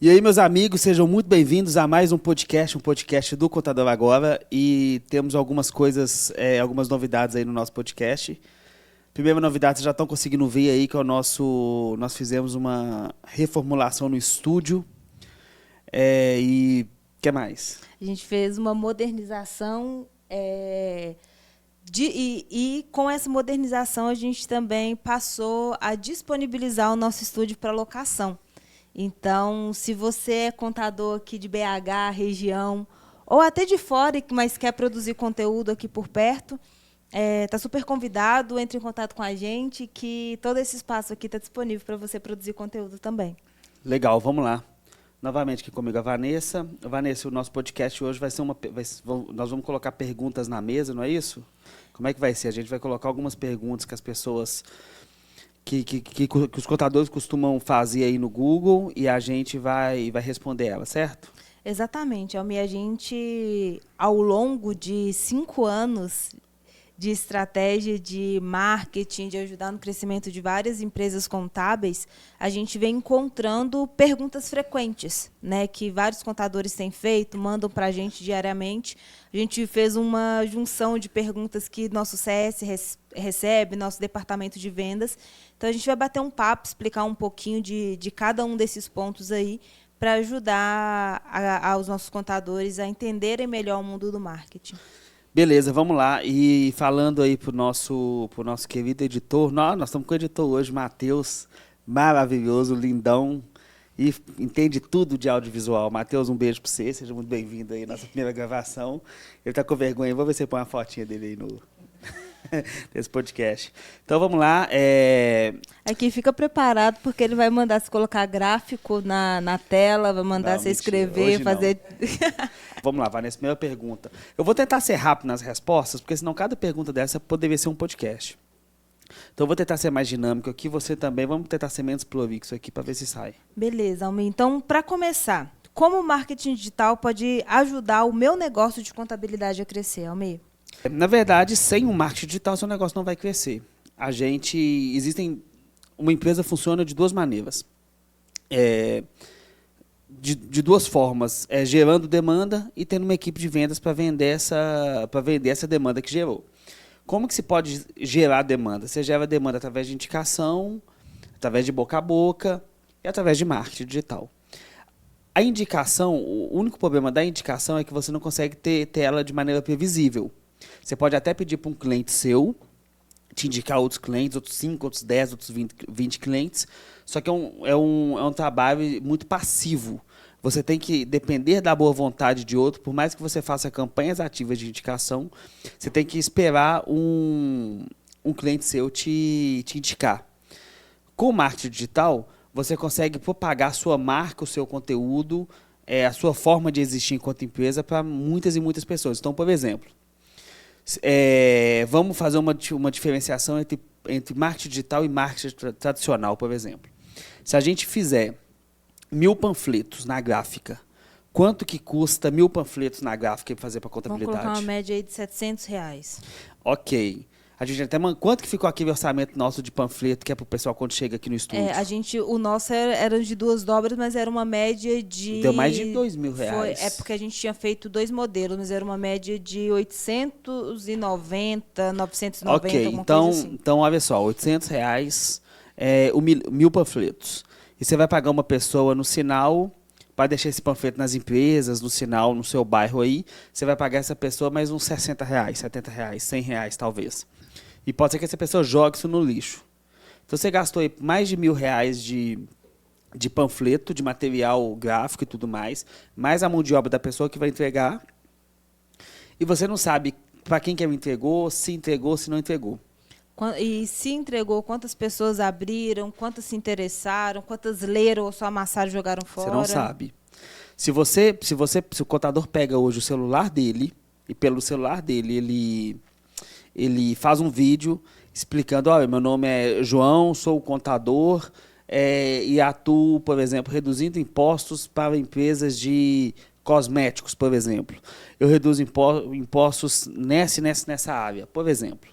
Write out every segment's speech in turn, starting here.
E aí, meus amigos, sejam muito bem-vindos a mais um podcast do Contador Agora. E temos algumas coisas, algumas novidades aí no nosso podcast. Primeira novidade, vocês já estão conseguindo ver aí que é nós fizemos uma reformulação no estúdio. E o que mais? A gente fez uma modernização e com essa modernização a gente também passou a disponibilizar o nosso estúdio para locação. Então, se você é contador aqui de BH, região, ou até de fora, mas quer produzir conteúdo aqui por perto, está super convidado, entre em contato com a gente, que todo esse espaço aqui está disponível para você produzir conteúdo também. Legal, vamos lá. Novamente aqui comigo a Vanessa. Vanessa, o nosso podcast hoje vai ser nós vamos colocar perguntas na mesa, não é isso? Como é que vai ser? A gente vai colocar algumas perguntas que as pessoas... Que os contadores costumam fazer aí no Google e a gente vai responder ela, certo? Exatamente, Almir. A gente, ao longo de 5 anos de estratégia de marketing, de ajudar no crescimento de várias empresas contábeis, a gente vem encontrando perguntas frequentes, né, que vários contadores têm feito, mandam para a gente diariamente. A gente fez uma junção de perguntas que nosso CS recebe, nosso departamento de vendas. Então, a gente vai bater um papo, explicar um pouquinho de cada um desses pontos aí, para ajudar aos nossos contadores a entenderem melhor o mundo do marketing. Beleza, vamos lá. E falando aí pro nosso querido editor, nós estamos com o editor hoje, Matheus, maravilhoso, lindão, e entende tudo de audiovisual. Matheus, um beijo para você, seja muito bem-vindo aí à nossa primeira gravação. Ele está com vergonha, vou ver se você põe uma fotinha dele aí no nesse podcast. Então vamos lá. Aqui fica preparado, porque ele vai mandar você colocar gráfico na tela, vai mandar você escrever, fazer... Vamos lá, Vanessa, primeira pergunta. Eu vou tentar ser rápido nas respostas, porque senão cada pergunta dessa poderia ser um podcast. Então eu vou tentar ser mais dinâmico aqui, você também. Vamos tentar ser menos prolixo aqui para ver se sai. Beleza, Almir. Então, para começar, como o marketing digital pode ajudar o meu negócio de contabilidade a crescer, Almir? Na verdade, sem um marketing digital, seu negócio não vai crescer. Uma empresa funciona de duas maneiras. De duas formas, gerando demanda e tendo uma equipe de vendas para vender essa demanda que gerou. Como que se pode gerar demanda? Você gera demanda através de indicação, através de boca a boca e através de marketing digital. A indicação, o único problema da indicação é que você não consegue ter ela de maneira previsível. Você pode até pedir para um cliente seu te indicar outros clientes, outros 5, outros 10, outros 20 clientes, só que é um trabalho muito passivo. Você tem que depender da boa vontade de outro, por mais que você faça campanhas ativas de indicação, você tem que esperar um cliente seu te indicar. Com o marketing digital, você consegue propagar a sua marca, o seu conteúdo, a sua forma de existir enquanto empresa para muitas e muitas pessoas. Então, por exemplo, vamos fazer uma diferenciação entre marketing digital e marketing tradicional, por exemplo. Se a gente fizer 1000 panfletos na gráfica, quanto que custa 1000 panfletos na gráfica para fazer para contabilidade? Vamos colocar uma média aí de R$700. Ok. A gente até quanto que ficou aqui o orçamento nosso de panfleto, que é para o pessoal quando chega aqui no estúdio? O nosso era de 2 dobras, mas era uma média de... Deu mais de R$2.000. Porque a gente tinha feito 2 modelos, mas era uma média de 890, 990, ok, alguma coisa assim. Então, olha só, R$800, 1000 panfletos. E você vai pagar uma pessoa no sinal para deixar esse panfleto nas empresas, no sinal, no seu bairro aí. Você vai pagar essa pessoa mais uns R$60, R$70, R$100 talvez. E pode ser que essa pessoa jogue isso no lixo. Então você gastou aí mais de R$1.000 de panfleto, de material gráfico e tudo mais a mão de obra da pessoa que vai entregar. E você não sabe para quem que ele entregou, se não entregou. E se entregou, quantas pessoas abriram, quantas se interessaram, quantas leram ou só amassaram e jogaram fora? Você não sabe. Se o contador pega hoje o celular dele, e pelo celular dele ele faz um vídeo explicando, olha, meu nome é João, sou contador e atuo, por exemplo, reduzindo impostos para empresas de cosméticos, por exemplo. Eu reduzo impostos nessa área, por exemplo.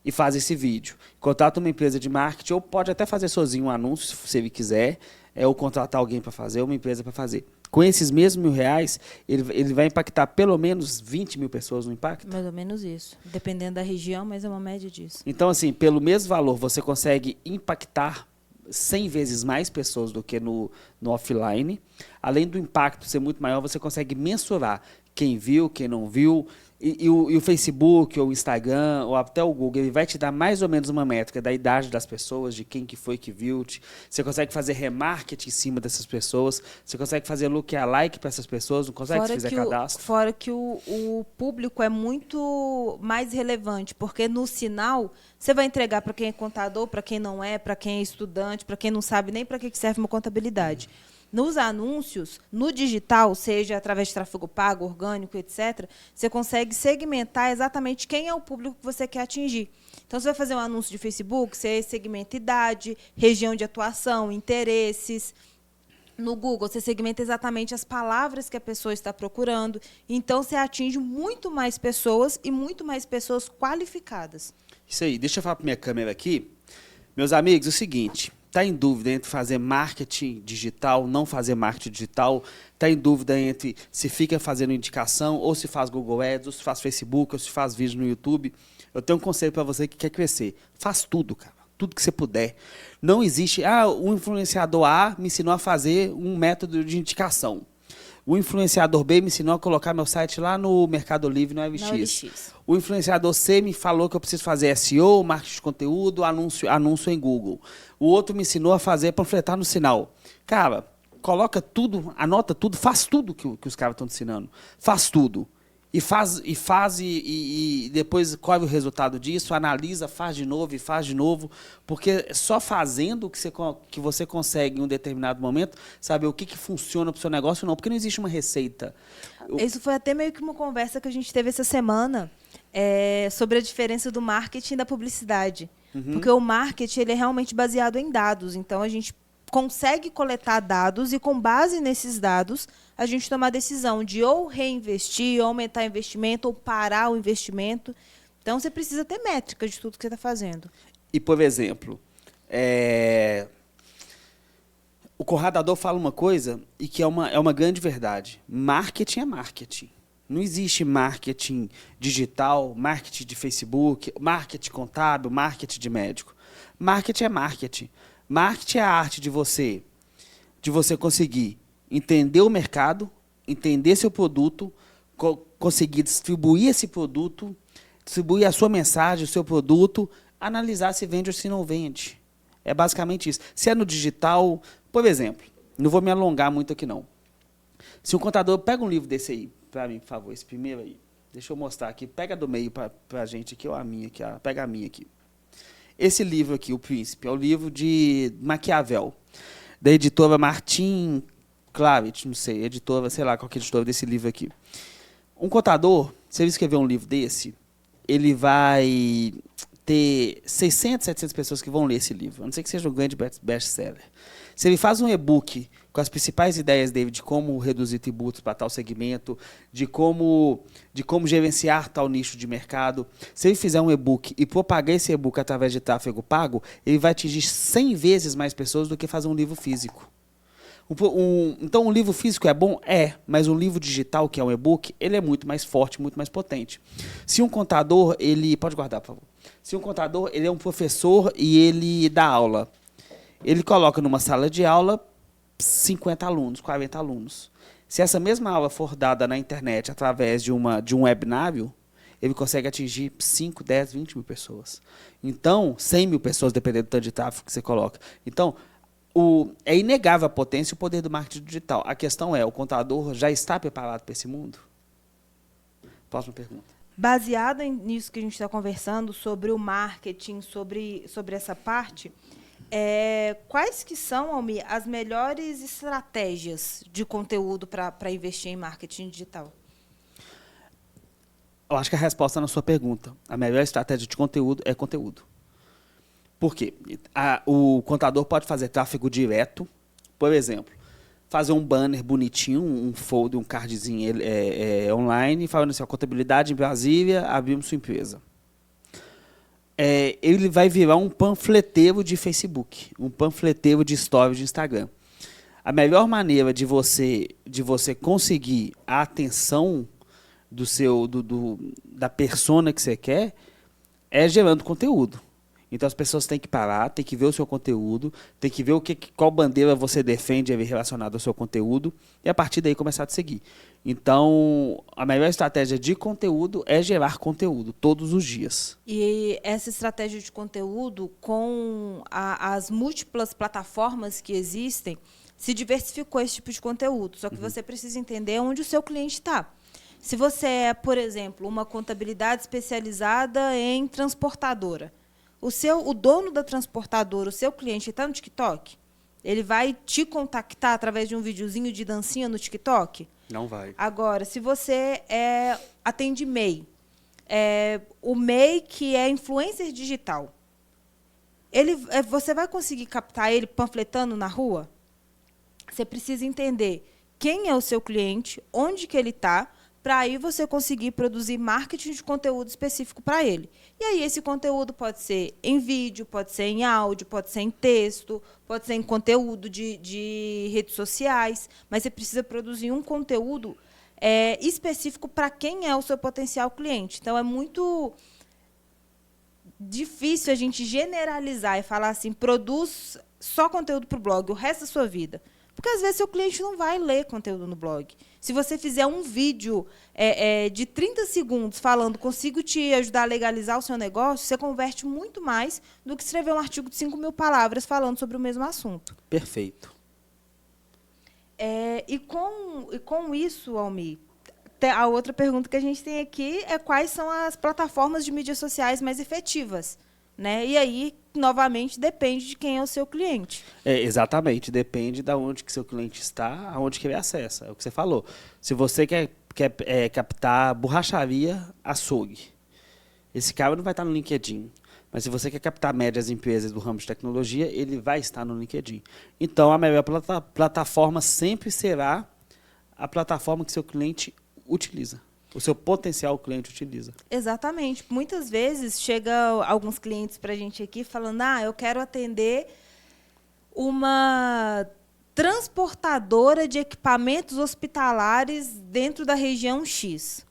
E faz esse vídeo. Contrata uma empresa de marketing, ou pode até fazer sozinho um anúncio, se ele quiser, ou contratar alguém para fazer, ou uma empresa para fazer. Com esses mesmos R$ 1.000, ele vai impactar pelo menos 20 mil pessoas, não impacta? Mais ou menos isso. Dependendo da região, mas é uma média disso. Então, assim, pelo mesmo valor, você consegue impactar 100 vezes mais pessoas do que no offline. Além do impacto ser muito maior, você consegue mensurar quem viu, quem não viu. E o Facebook, ou o Instagram, ou até o Google, ele vai te dar mais ou menos uma métrica da idade das pessoas, de quem que foi que viu. Você consegue fazer remarketing em cima dessas pessoas, você consegue fazer lookalike para essas pessoas, não consegue se fizer cadastro. Fora que o público é muito mais relevante, porque no sinal você vai entregar para quem é contador, para quem não é, para quem é estudante, para quem não sabe nem para que serve uma contabilidade. Nos anúncios, no digital, seja através de tráfego pago, orgânico, etc., você consegue segmentar exatamente quem é o público que você quer atingir. Então, você vai fazer um anúncio de Facebook, você segmenta idade, região de atuação, interesses. No Google, você segmenta exatamente as palavras que a pessoa está procurando. Então, você atinge muito mais pessoas e muito mais pessoas qualificadas. Isso aí. Deixa eu falar para minha câmera aqui. Meus amigos, é o seguinte... Está em dúvida entre fazer marketing digital, não fazer marketing digital? Está em dúvida entre se fica fazendo indicação, ou se faz Google Ads, ou se faz Facebook, ou se faz vídeo no YouTube? Eu tenho um conselho para você que quer crescer. Faz tudo, cara. Tudo que você puder. Não existe... o influenciador A me ensinou a fazer um método de indicação. O influenciador B me ensinou a colocar meu site lá no Mercado Livre, no OLX. O influenciador C me falou que eu preciso fazer SEO, marketing de conteúdo, anúncio em Google. O outro me ensinou a fazer panfletar no sinal. Cara, coloca tudo, anota tudo, faz tudo que os caras estão te ensinando. Faz tudo. E depois colhe o resultado disso, analisa, faz de novo, porque só fazendo que você consegue em um determinado momento saber o que funciona para o seu negócio, não, porque não existe uma receita. Isso foi até meio que uma conversa que a gente teve essa semana sobre a diferença do marketing e da publicidade. Porque o marketing ele é realmente baseado em dados, então a gente consegue coletar dados e, com base nesses dados, a gente tomar a decisão de ou reinvestir, ou aumentar o investimento, ou parar o investimento. Então, você precisa ter métrica de tudo que você está fazendo. E, por exemplo, o Conradador fala uma coisa e que é uma grande verdade. Marketing é marketing. Não existe marketing digital, marketing de Facebook, marketing contábil, marketing de médico. Marketing é marketing. Marketing é a arte de você conseguir entender o mercado, entender seu produto, conseguir distribuir esse produto, distribuir a sua mensagem, o seu produto, analisar se vende ou se não vende. É basicamente isso. Se é no digital, por exemplo, não vou me alongar muito aqui não. Se um contador pega um livro desse aí, para mim, por favor, esse primeiro aí, deixa eu mostrar aqui, pega do meio para a gente aqui, ou a minha aqui, pega a minha aqui. Esse livro aqui, O Príncipe, é o livro de Maquiavel, da editora Martin Claret, não sei, editora, sei lá qual que é a editora desse livro aqui. Um contador, se ele escrever um livro desse, ele vai ter 600, 700 pessoas que vão ler esse livro, a não ser que seja um grande best-seller. Se ele faz um e-book com as principais ideias dele de como reduzir tributos para tal segmento, de como gerenciar tal nicho de mercado, se ele fizer um e-book e propagar esse e-book através de tráfego pago, ele vai atingir 100 vezes mais pessoas do que fazer um livro físico. Então, um livro físico é bom? É, mas um livro digital, que é um e-book, ele é muito mais forte, muito mais potente. Se um contador, pode guardar, por favor. Se um contador, ele é um professor e ele dá aula, ele coloca numa sala de aula 50 alunos, 40 alunos. Se essa mesma aula for dada na internet através de um webinário, ele consegue atingir 5, 10, 20 mil pessoas. Então, 100 mil pessoas, dependendo do tanto de tráfego que você coloca. Então, é inegável a potência e o poder do marketing digital. A questão é, o contador já está preparado para esse mundo? Próxima pergunta. Baseado nisso que a gente está conversando, sobre o marketing, sobre essa parte, quais que são, Almi, as melhores estratégias de conteúdo para investir em marketing digital? Eu acho que a resposta na sua pergunta, a melhor estratégia de conteúdo é conteúdo. Por quê? O contador pode fazer tráfego direto, por exemplo, fazer um banner bonitinho, um folder, um cardzinho online, falando assim, a contabilidade em Brasília, abrimos sua empresa. Ele vai virar um panfleteiro de Facebook, um panfleteiro de stories de Instagram. A melhor maneira de você conseguir a atenção da persona que você quer é gerando conteúdo. Então as pessoas têm que parar, têm que ver o seu conteúdo, têm que ver qual bandeira você defende relacionada ao seu conteúdo e a partir daí começar a te seguir. Então, a melhor estratégia de conteúdo é gerar conteúdo todos os dias. E essa estratégia de conteúdo, com as múltiplas plataformas que existem, se diversificou esse tipo de conteúdo. Só que você precisa entender onde o seu cliente está. Se você é, por exemplo, uma contabilidade especializada em transportadora, o dono da transportadora, o seu cliente, está no TikTok? Ele vai te contactar através de um videozinho de dancinha no TikTok? Não vai. Agora, se você atende MEI, o MEI que é influencer digital, você vai conseguir captar ele panfletando na rua? Você precisa entender quem é o seu cliente, onde que ele está, para aí você conseguir produzir marketing de conteúdo específico para ele. E aí esse conteúdo pode ser em vídeo, pode ser em áudio, pode ser em texto, pode ser em conteúdo de redes sociais, mas você precisa produzir um conteúdo específico para quem é o seu potencial cliente. Então, é muito difícil a gente generalizar e falar assim, produz só conteúdo para o blog o resto da sua vida. Porque, às vezes, seu cliente não vai ler conteúdo no blog. Se você fizer um vídeo de 30 segundos falando consigo te ajudar a legalizar o seu negócio, você converte muito mais do que escrever um artigo de 5.000 palavras falando sobre o mesmo assunto. Perfeito. E com isso, Almir, a outra pergunta que a gente tem aqui é quais são as plataformas de mídias sociais mais efetivas, né? E aí, novamente, depende de quem é o seu cliente. Exatamente, depende de onde que seu cliente está, aonde que ele acessa. É o que você falou. Se você quer captar borracharia, açougue, esse cara não vai estar no LinkedIn. Mas se você quer captar médias empresas do ramo de tecnologia, ele vai estar no LinkedIn. Então, a melhor plataforma sempre será a plataforma que seu cliente utiliza. O seu potencial cliente utiliza. Exatamente. Muitas vezes chega alguns clientes para a gente aqui falando, eu quero atender uma transportadora de equipamentos hospitalares dentro da região X.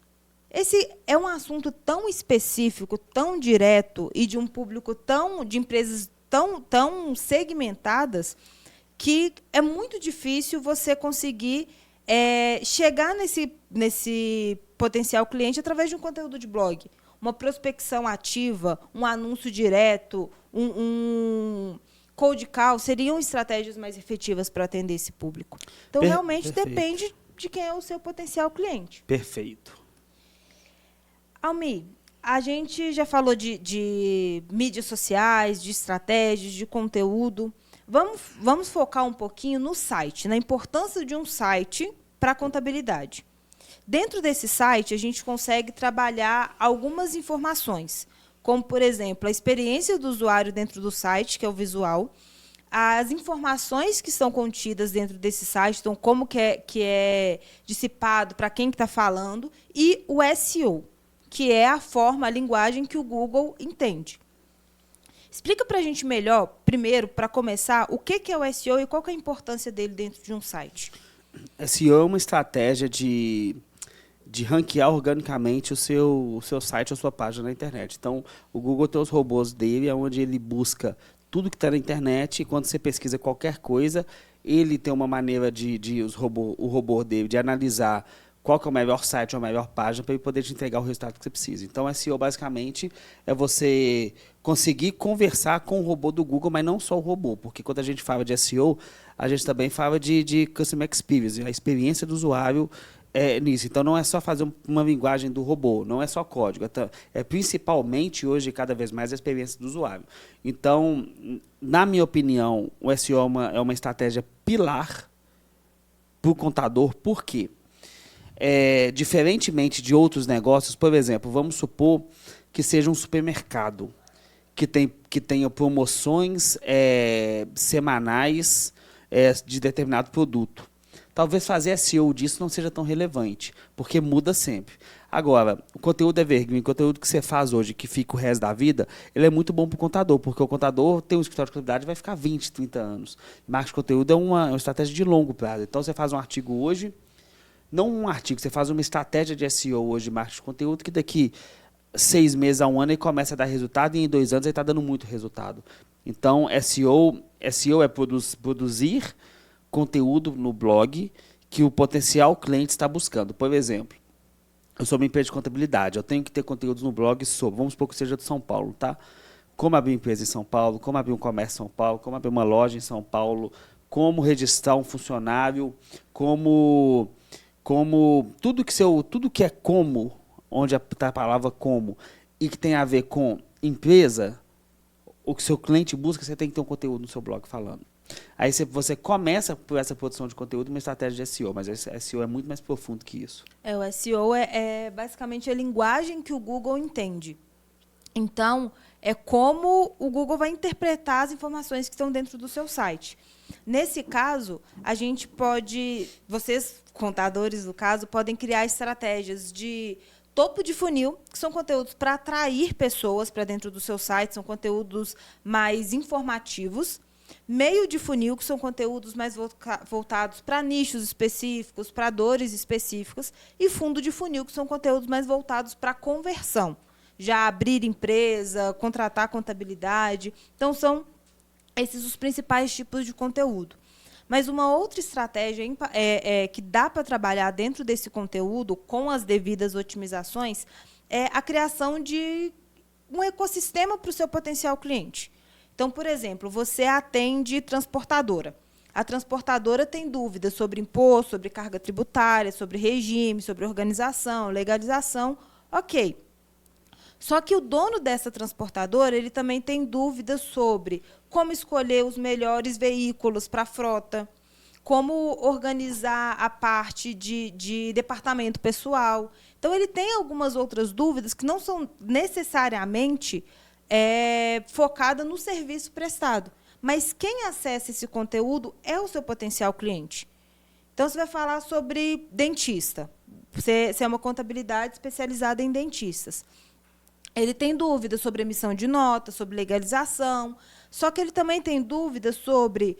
Esse é um assunto tão específico, tão direto e de um público de empresas tão segmentadas que é muito difícil você conseguir chegar nesse potencial cliente através de um conteúdo de blog. Uma prospecção ativa, um anúncio direto, um cold call seriam estratégias mais efetivas para atender esse público. Então, realmente, depende de quem é o seu potencial cliente. Perfeito. Almir, a gente já falou de mídias sociais, de estratégias, de conteúdo. Vamos focar um pouquinho no site, na importância de um site para a contabilidade. Dentro desse site, a gente consegue trabalhar algumas informações, como, por exemplo, a experiência do usuário dentro do site, que é o visual, as informações que são contidas dentro desse site, então, como que é dissipado, para quem que está falando, e o SEO, que é a linguagem que o Google entende. Explica para a gente melhor, primeiro, para começar, o que é o SEO e qual que é a importância dele dentro de um site. SEO é uma estratégia de ranquear organicamente o seu site ou sua página na internet. Então, o Google tem os robôs dele, onde ele busca tudo que está na internet, e quando você pesquisa qualquer coisa, ele tem uma maneira o robô dele de analisar qual que é o melhor site ou a melhor página para ele poder te entregar o resultado que você precisa. Então, SEO, basicamente, é você conseguir conversar com o robô do Google, mas não só o robô, porque quando a gente fala de SEO, a gente também fala de Customer Experience, a experiência do usuário nisso. Então, não é só fazer uma linguagem do robô, não é só código, é principalmente, hoje, cada vez mais, a experiência do usuário. Então, na minha opinião, o SEO é uma estratégia pilar para o contador. Por quê? Diferentemente de outros negócios, por exemplo, vamos supor que seja um supermercado que tenha promoções semanais de determinado produto. Talvez fazer SEO disso não seja tão relevante, porque muda sempre. Agora, o conteúdo evergreen, o conteúdo que você faz hoje, que fica o resto da vida, ele é muito bom para o contador, porque o contador tem um escritório de contabilidade e vai ficar 20, 30 anos. Marketing de conteúdo é uma estratégia de longo prazo. Então, você faz um artigo hoje, não um artigo, você faz uma estratégia de SEO hoje de marketing de conteúdo que daqui 6 meses a um ano ele começa a dar resultado e em 2 anos ele está dando muito resultado. Então, SEO é produzir conteúdo no blog que o potencial cliente está buscando. Por exemplo, eu sou uma empresa de contabilidade, eu tenho que ter conteúdos no blog sobre, vamos supor que seja de São Paulo, tá? Como abrir uma empresa em São Paulo, como abrir um comércio em São Paulo, como abrir uma loja em São Paulo, como registrar um funcionário, como tudo que é como, onde está a palavra como, e que tem a ver com empresa, o que o seu cliente busca, você tem que ter um conteúdo no seu blog falando. Aí você começa por essa produção de conteúdo, uma estratégia de SEO, mas esse SEO é muito mais profundo que isso. O SEO é basicamente a linguagem que o Google entende. Então, é como o Google vai interpretar as informações que estão dentro do seu site. Nesse caso, a gente pode, vocês, contadores do caso, podem criar estratégias de topo de funil, que são conteúdos para atrair pessoas para dentro do seu site, são conteúdos mais informativos. Meio de funil, que são conteúdos mais voltados para nichos específicos, para dores específicas. E fundo de funil, que são conteúdos mais voltados para conversão. Já abrir empresa, contratar contabilidade. Então, são esses os principais tipos de conteúdo. Mas uma outra estratégia que dá para trabalhar dentro desse conteúdo, com as devidas otimizações, é a criação de um ecossistema para o seu potencial cliente. Então, por exemplo, você atende transportadora. A transportadora tem dúvidas sobre imposto, sobre carga tributária, sobre regime, sobre organização, legalização. Ok. Só que o dono dessa transportadora ele também tem dúvidas sobre como escolher os melhores veículos para a frota, como organizar a parte de departamento pessoal. Então, ele tem algumas outras dúvidas que não são necessariamente focada no serviço prestado. Mas quem acessa esse conteúdo é o seu potencial cliente. Então, você vai falar sobre dentista. Você é uma contabilidade especializada em dentistas. Ele tem dúvidas sobre emissão de nota, sobre legalização, só que ele também tem dúvidas sobre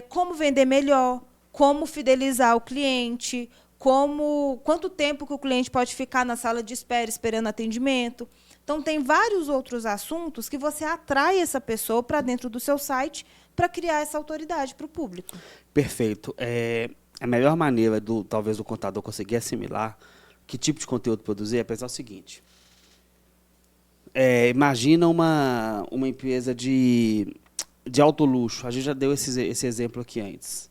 como vender melhor, como fidelizar o cliente, quanto tempo que o cliente pode ficar na sala de espera esperando atendimento. Então, tem vários outros assuntos que você atrai essa pessoa para dentro do seu site para criar essa autoridade para o público. Perfeito. A melhor maneira, talvez, do contador conseguir assimilar que tipo de conteúdo produzir é pensar o seguinte. Imagina uma empresa de alto luxo. A gente já deu esse exemplo aqui antes.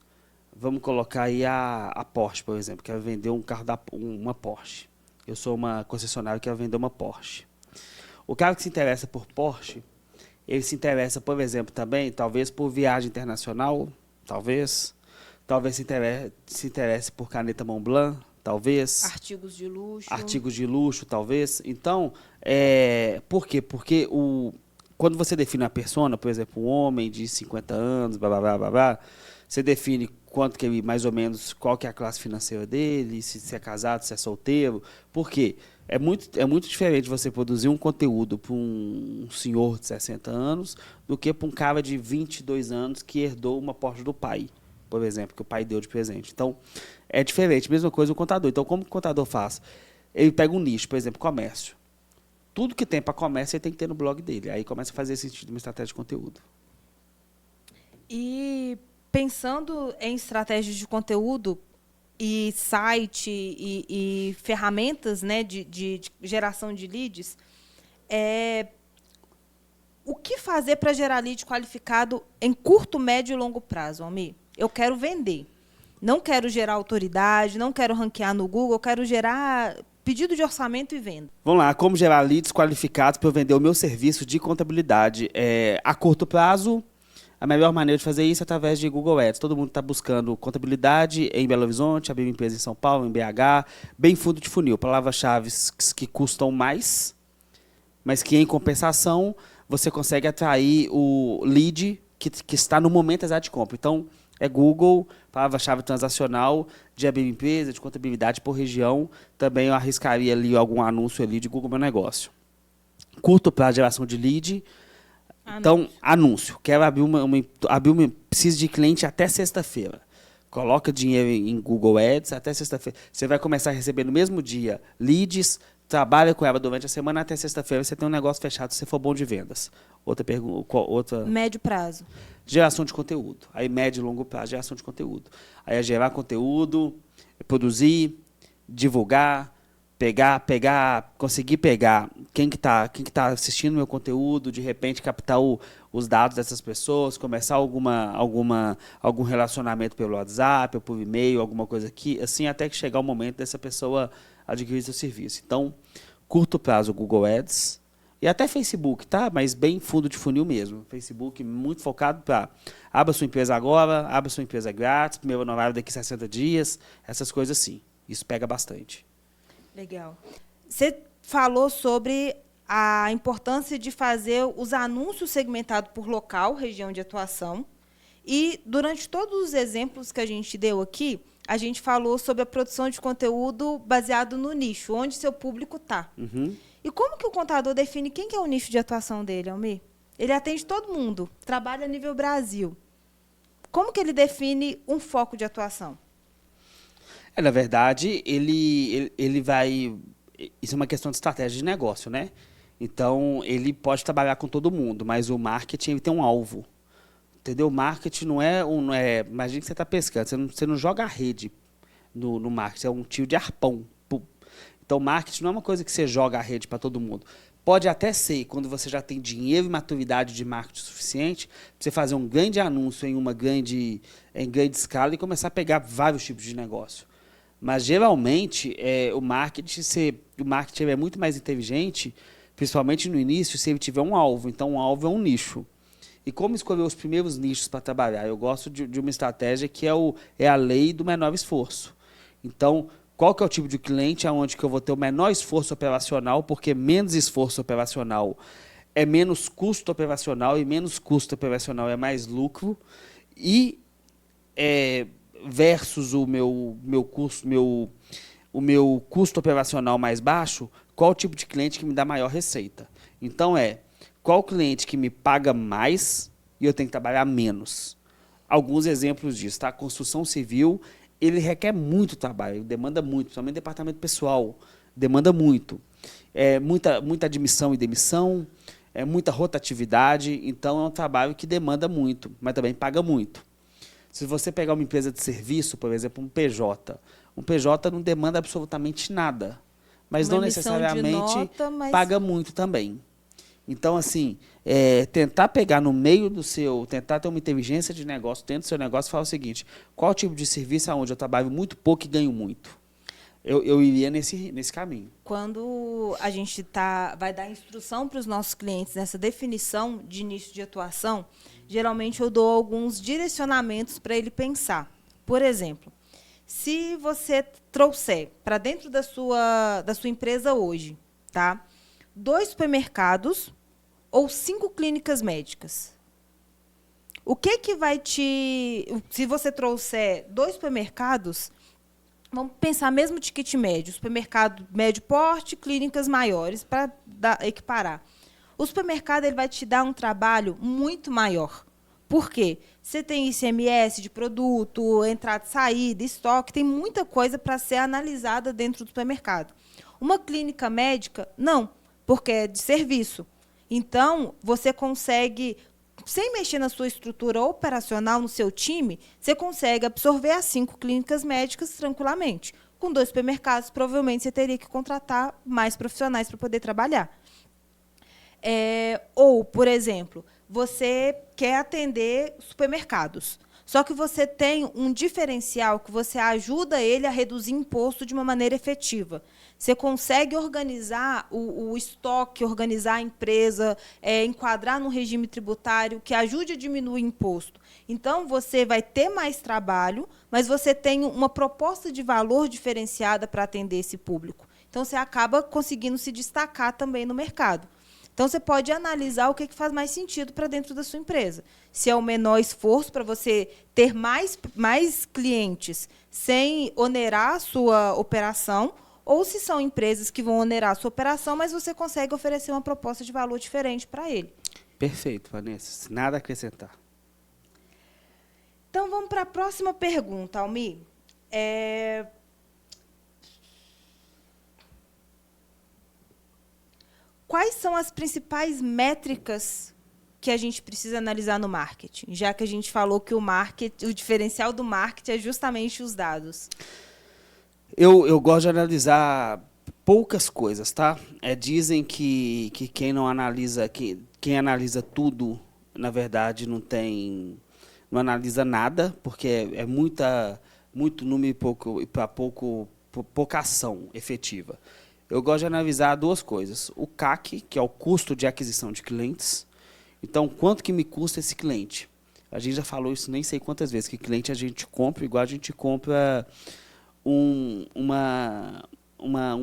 Vamos colocar aí a Porsche, por exemplo. Quero vender um carro uma Porsche. Eu sou uma concessionária e quero vender uma Porsche. O cara que se interessa por Porsche, ele se interessa, por exemplo, também, talvez por viagem internacional, talvez se interesse por caneta Montblanc, talvez. Artigos de luxo, talvez. Então, por quê? Porque quando você define uma persona, por exemplo, um homem de 50 anos, blá, blá, blá, blá, blá, você define quanto que ele, mais ou menos, qual que é a classe financeira dele, se é casado, se é solteiro. Por quê? É muito diferente você produzir um conteúdo para um senhor de 60 anos do que para um cara de 22 anos que herdou uma Porsche do pai, por exemplo, que o pai deu de presente. Então, é diferente. Mesma coisa o contador. Então, como o contador faz? Ele pega um nicho, por exemplo, comércio. Tudo que tem para comércio ele tem que ter no blog dele. Aí começa a fazer sentido uma estratégia de conteúdo. E pensando em estratégias de conteúdo e site e ferramentas, né, de geração de leads, o que fazer para gerar lead qualificado em curto, médio e longo prazo, Almir? Eu quero vender. Não quero gerar autoridade, não quero ranquear no Google, eu quero gerar pedido de orçamento e venda. Vamos lá, como gerar leads qualificados para eu vender o meu serviço de contabilidade? A curto prazo, a melhor maneira de fazer isso é através de Google Ads. Todo mundo está buscando contabilidade em Belo Horizonte, abrir uma empresa em São Paulo, em BH, bem fundo de funil, palavras-chave que custam mais, mas que, em compensação, você consegue atrair o lead que está no momento exato de compra. Então, é Google, palavra-chave transacional, de abrir empresa, de contabilidade por região. Também eu arriscaria ali algum anúncio ali de Google Meu Negócio. Curto prazo, geração de lead. Então, anúncio. Quero preciso de cliente até sexta-feira. Coloca dinheiro em Google Ads até sexta-feira. Você vai começar a receber no mesmo dia leads, trabalha com ela durante a semana até sexta-feira, você tem um negócio fechado se você for bom de vendas. Outra pergunta. Médio prazo. Geração de conteúdo. Aí, médio e longo prazo, geração de conteúdo. Aí é gerar conteúdo, produzir, divulgar, conseguir pegar quem que tá assistindo meu conteúdo, de repente captar os dados dessas pessoas, começar algum relacionamento pelo WhatsApp, ou por e-mail, alguma coisa aqui, assim, até que chegar o momento dessa pessoa adquirir seu serviço. Então, curto prazo, Google Ads, e até Facebook, tá? Mas bem fundo de funil mesmo. Facebook muito focado para abra sua empresa agora, abra sua empresa grátis, primeiro honorário daqui a 60 dias, essas coisas assim. Isso pega bastante. Legal. Você falou sobre a importância de fazer os anúncios segmentados por local, região de atuação. E, durante todos os exemplos que a gente deu aqui, a gente falou sobre a produção de conteúdo baseado no nicho, onde seu público está. Uhum. E como que o contador define quem que é o nicho de atuação dele, Almir? Ele atende todo mundo, trabalha a nível Brasil. Como que ele define um foco de atuação? Na verdade, ele vai... Isso é uma questão de estratégia de negócio, né? Então, ele pode trabalhar com todo mundo, mas o marketing tem um alvo. Entendeu? O marketing não é... Imagina que você está pescando, você não joga a rede no marketing, é um tiro de arpão. Então, marketing não é uma coisa que você joga a rede para todo mundo. Pode até ser, quando você já tem dinheiro e maturidade de marketing suficiente, para você fazer um grande anúncio em grande escala e começar a pegar vários tipos de negócio. Mas, geralmente, o marketing é muito mais inteligente, principalmente no início, se ele tiver um alvo. Então, um alvo é um nicho. E como escolher os primeiros nichos para trabalhar? Eu gosto de uma estratégia que é a lei do menor esforço. Então, qual que é o tipo de cliente onde que eu vou ter o menor esforço operacional, porque menos esforço operacional é menos custo operacional, e menos custo operacional é mais lucro, e versus o meu custo operacional mais baixo, qual o tipo de cliente que me dá maior receita? Então, qual cliente que me paga mais e eu tenho que trabalhar menos? Alguns exemplos disso, tá? Construção civil, ele requer muito trabalho, demanda muito, principalmente departamento pessoal, demanda muito. Muita admissão e demissão, muita rotatividade, então é um trabalho que demanda muito, mas também paga muito. Se você pegar uma empresa de serviço, por exemplo, um PJ não demanda absolutamente nada, mas não necessariamente paga muito também. Então, assim, tentar pegar no meio tentar ter uma inteligência de negócio dentro do seu negócio e falar o seguinte: qual tipo de serviço onde eu trabalho muito pouco e ganho muito? Eu iria nesse caminho. Quando a gente vai dar instrução para os nossos clientes nessa definição de nicho de atuação, geralmente eu dou alguns direcionamentos para ele pensar. Por exemplo, se você trouxer para dentro da sua empresa hoje, tá, 2 supermercados ou 5 clínicas médicas, o que vai se você trouxer 2 supermercados, vamos pensar mesmo ticket médio, supermercado médio porte, clínicas maiores, para equiparar. O supermercado ele vai te dar um trabalho muito maior. Por quê? Você tem ICMS de produto, entrada e saída, estoque, tem muita coisa para ser analisada dentro do supermercado. Uma clínica médica, não, porque é de serviço. Então, você consegue, sem mexer na sua estrutura operacional, no seu time, você consegue absorver as 5 clínicas médicas tranquilamente. Com 2 supermercados, provavelmente você teria que contratar mais profissionais para poder trabalhar. Ou, por exemplo, você quer atender supermercados, só que você tem um diferencial que você ajuda ele a reduzir imposto de uma maneira efetiva. Você consegue organizar o estoque, organizar a empresa, enquadrar no regime tributário que ajude a diminuir o imposto. Então, você vai ter mais trabalho, mas você tem uma proposta de valor diferenciada para atender esse público. Então, você acaba conseguindo se destacar também no mercado. Então, você pode analisar o que faz mais sentido para dentro da sua empresa. Se é o menor esforço para você ter mais clientes sem onerar a sua operação, ou se são empresas que vão onerar a sua operação, mas você consegue oferecer uma proposta de valor diferente para ele. Perfeito, Vanessa. Nada a acrescentar. Então, vamos para a próxima pergunta, Almir. Quais são as principais métricas que a gente precisa analisar no marketing? Já que a gente falou que o diferencial do marketing é justamente os dados. Eu gosto de analisar poucas coisas, tá? Muito quem não analisa, quem analisa tudo, na verdade, não analisa nada, porque é muito número e pouca ação efetiva. Eu gosto de analisar duas coisas. O CAC, que é o custo de aquisição de clientes. Então, quanto que me custa esse cliente? A gente já falou isso nem sei quantas vezes, que cliente a gente compra, igual a gente compra um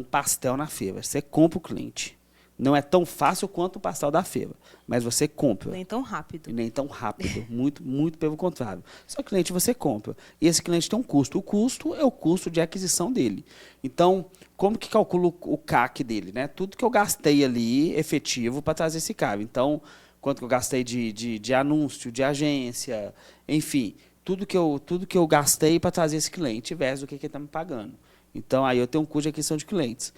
pastel na feira. Você compra o cliente. Não é tão fácil quanto o pastel da feira, mas você compra. Nem tão rápido. E nem tão rápido, muito pelo contrário. Só que o cliente você compra. E esse cliente tem um custo. O custo é o custo de aquisição dele. Então, como que calculo o CAC dele? Né? Tudo que eu gastei ali efetivo para trazer esse cara. Então, quanto que eu gastei de anúncio, de agência, enfim, tudo que eu gastei para trazer esse cliente versus o que ele está me pagando. Então, aí eu tenho um custo de aquisição de clientes.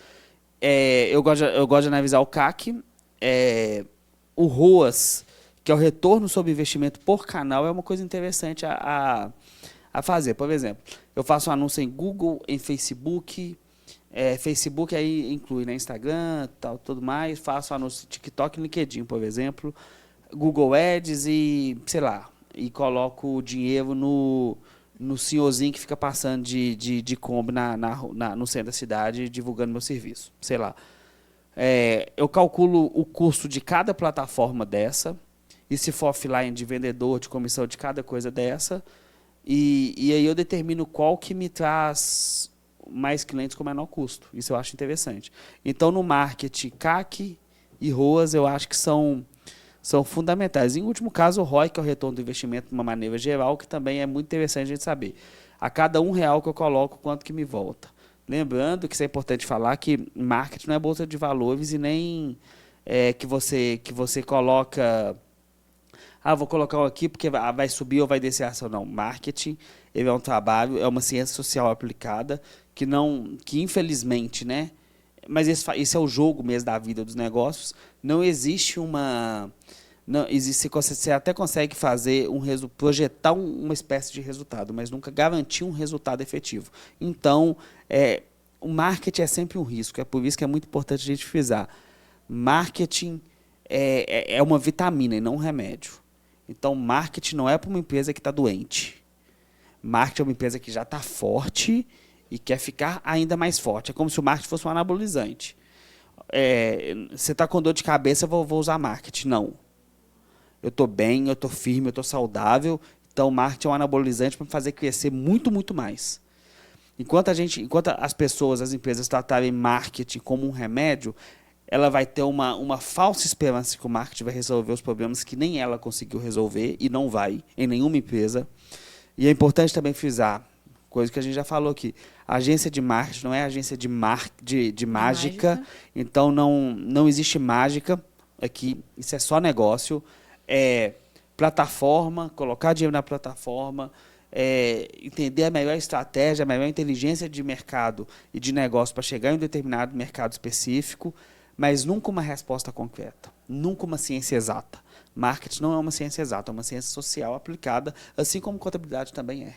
Eu gosto de analisar o CAC. O ROAS, que é o retorno sobre investimento por canal, é uma coisa interessante a fazer. Por exemplo, eu faço um anúncio em Google, em Facebook. Facebook aí inclui, né, Instagram, tal, tudo mais. Faço anúncio em TikTok e LinkedIn, por exemplo. Google Ads e, sei lá, e coloco o dinheiro no senhorzinho que fica passando de Kombi no centro da cidade divulgando meu serviço, sei lá. Eu calculo o custo de cada plataforma dessa, e se for offline, de vendedor, de comissão, de cada coisa dessa, e aí eu determino qual que me traz mais clientes com menor custo. Isso eu acho interessante. Então, no marketing, CAC e ROAS eu acho que são fundamentais. Em último caso, o ROI, que é o retorno do investimento de uma maneira geral, que também é muito interessante a gente saber. A cada R$1 que eu coloco, quanto que me volta. Lembrando que isso é importante falar, que marketing não é bolsa de valores e nem que você coloca... vou colocar aqui porque vai subir ou vai descer a ação. Não, marketing ele é um trabalho, é uma ciência social aplicada que infelizmente, né? Mas esse é o jogo mesmo da vida dos negócios. Não existe uma... Não existe, você até consegue fazer projetar uma espécie de resultado, mas nunca garantir um resultado efetivo. Então, o marketing é sempre um risco. É por isso que é muito importante a gente frisar. Marketing é uma vitamina e não um remédio. Então, marketing não é para uma empresa que está doente. Marketing é uma empresa que já está forte e quer ficar ainda mais forte. É como se o marketing fosse um anabolizante. Você está com dor de cabeça, vou usar marketing. Não. Eu estou bem, eu estou firme, eu estou saudável. Então, o marketing é um anabolizante para me fazer crescer muito, muito mais. Enquanto as pessoas, as empresas tratarem marketing como um remédio, ela vai ter uma falsa esperança que o marketing vai resolver os problemas que nem ela conseguiu resolver, e não vai em nenhuma empresa. E é importante também frisar, coisa que a gente já falou aqui, a agência de marketing não é agência de mágica, então não existe mágica aqui, isso é só negócio. Plataforma, colocar dinheiro na plataforma, entender a melhor estratégia, a melhor inteligência de mercado e de negócio para chegar em um determinado mercado específico, mas nunca uma resposta concreta, nunca uma ciência exata. Marketing não é uma ciência exata, é uma ciência social aplicada, assim como contabilidade também é.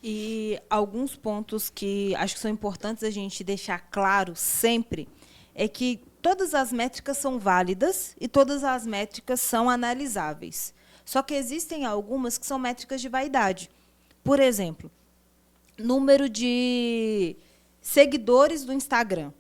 E alguns pontos que acho que são importantes a gente deixar claro sempre é que todas as métricas são válidas e todas as métricas são analisáveis. Só que existem algumas que são métricas de vaidade. Por exemplo, número de seguidores do Instagram.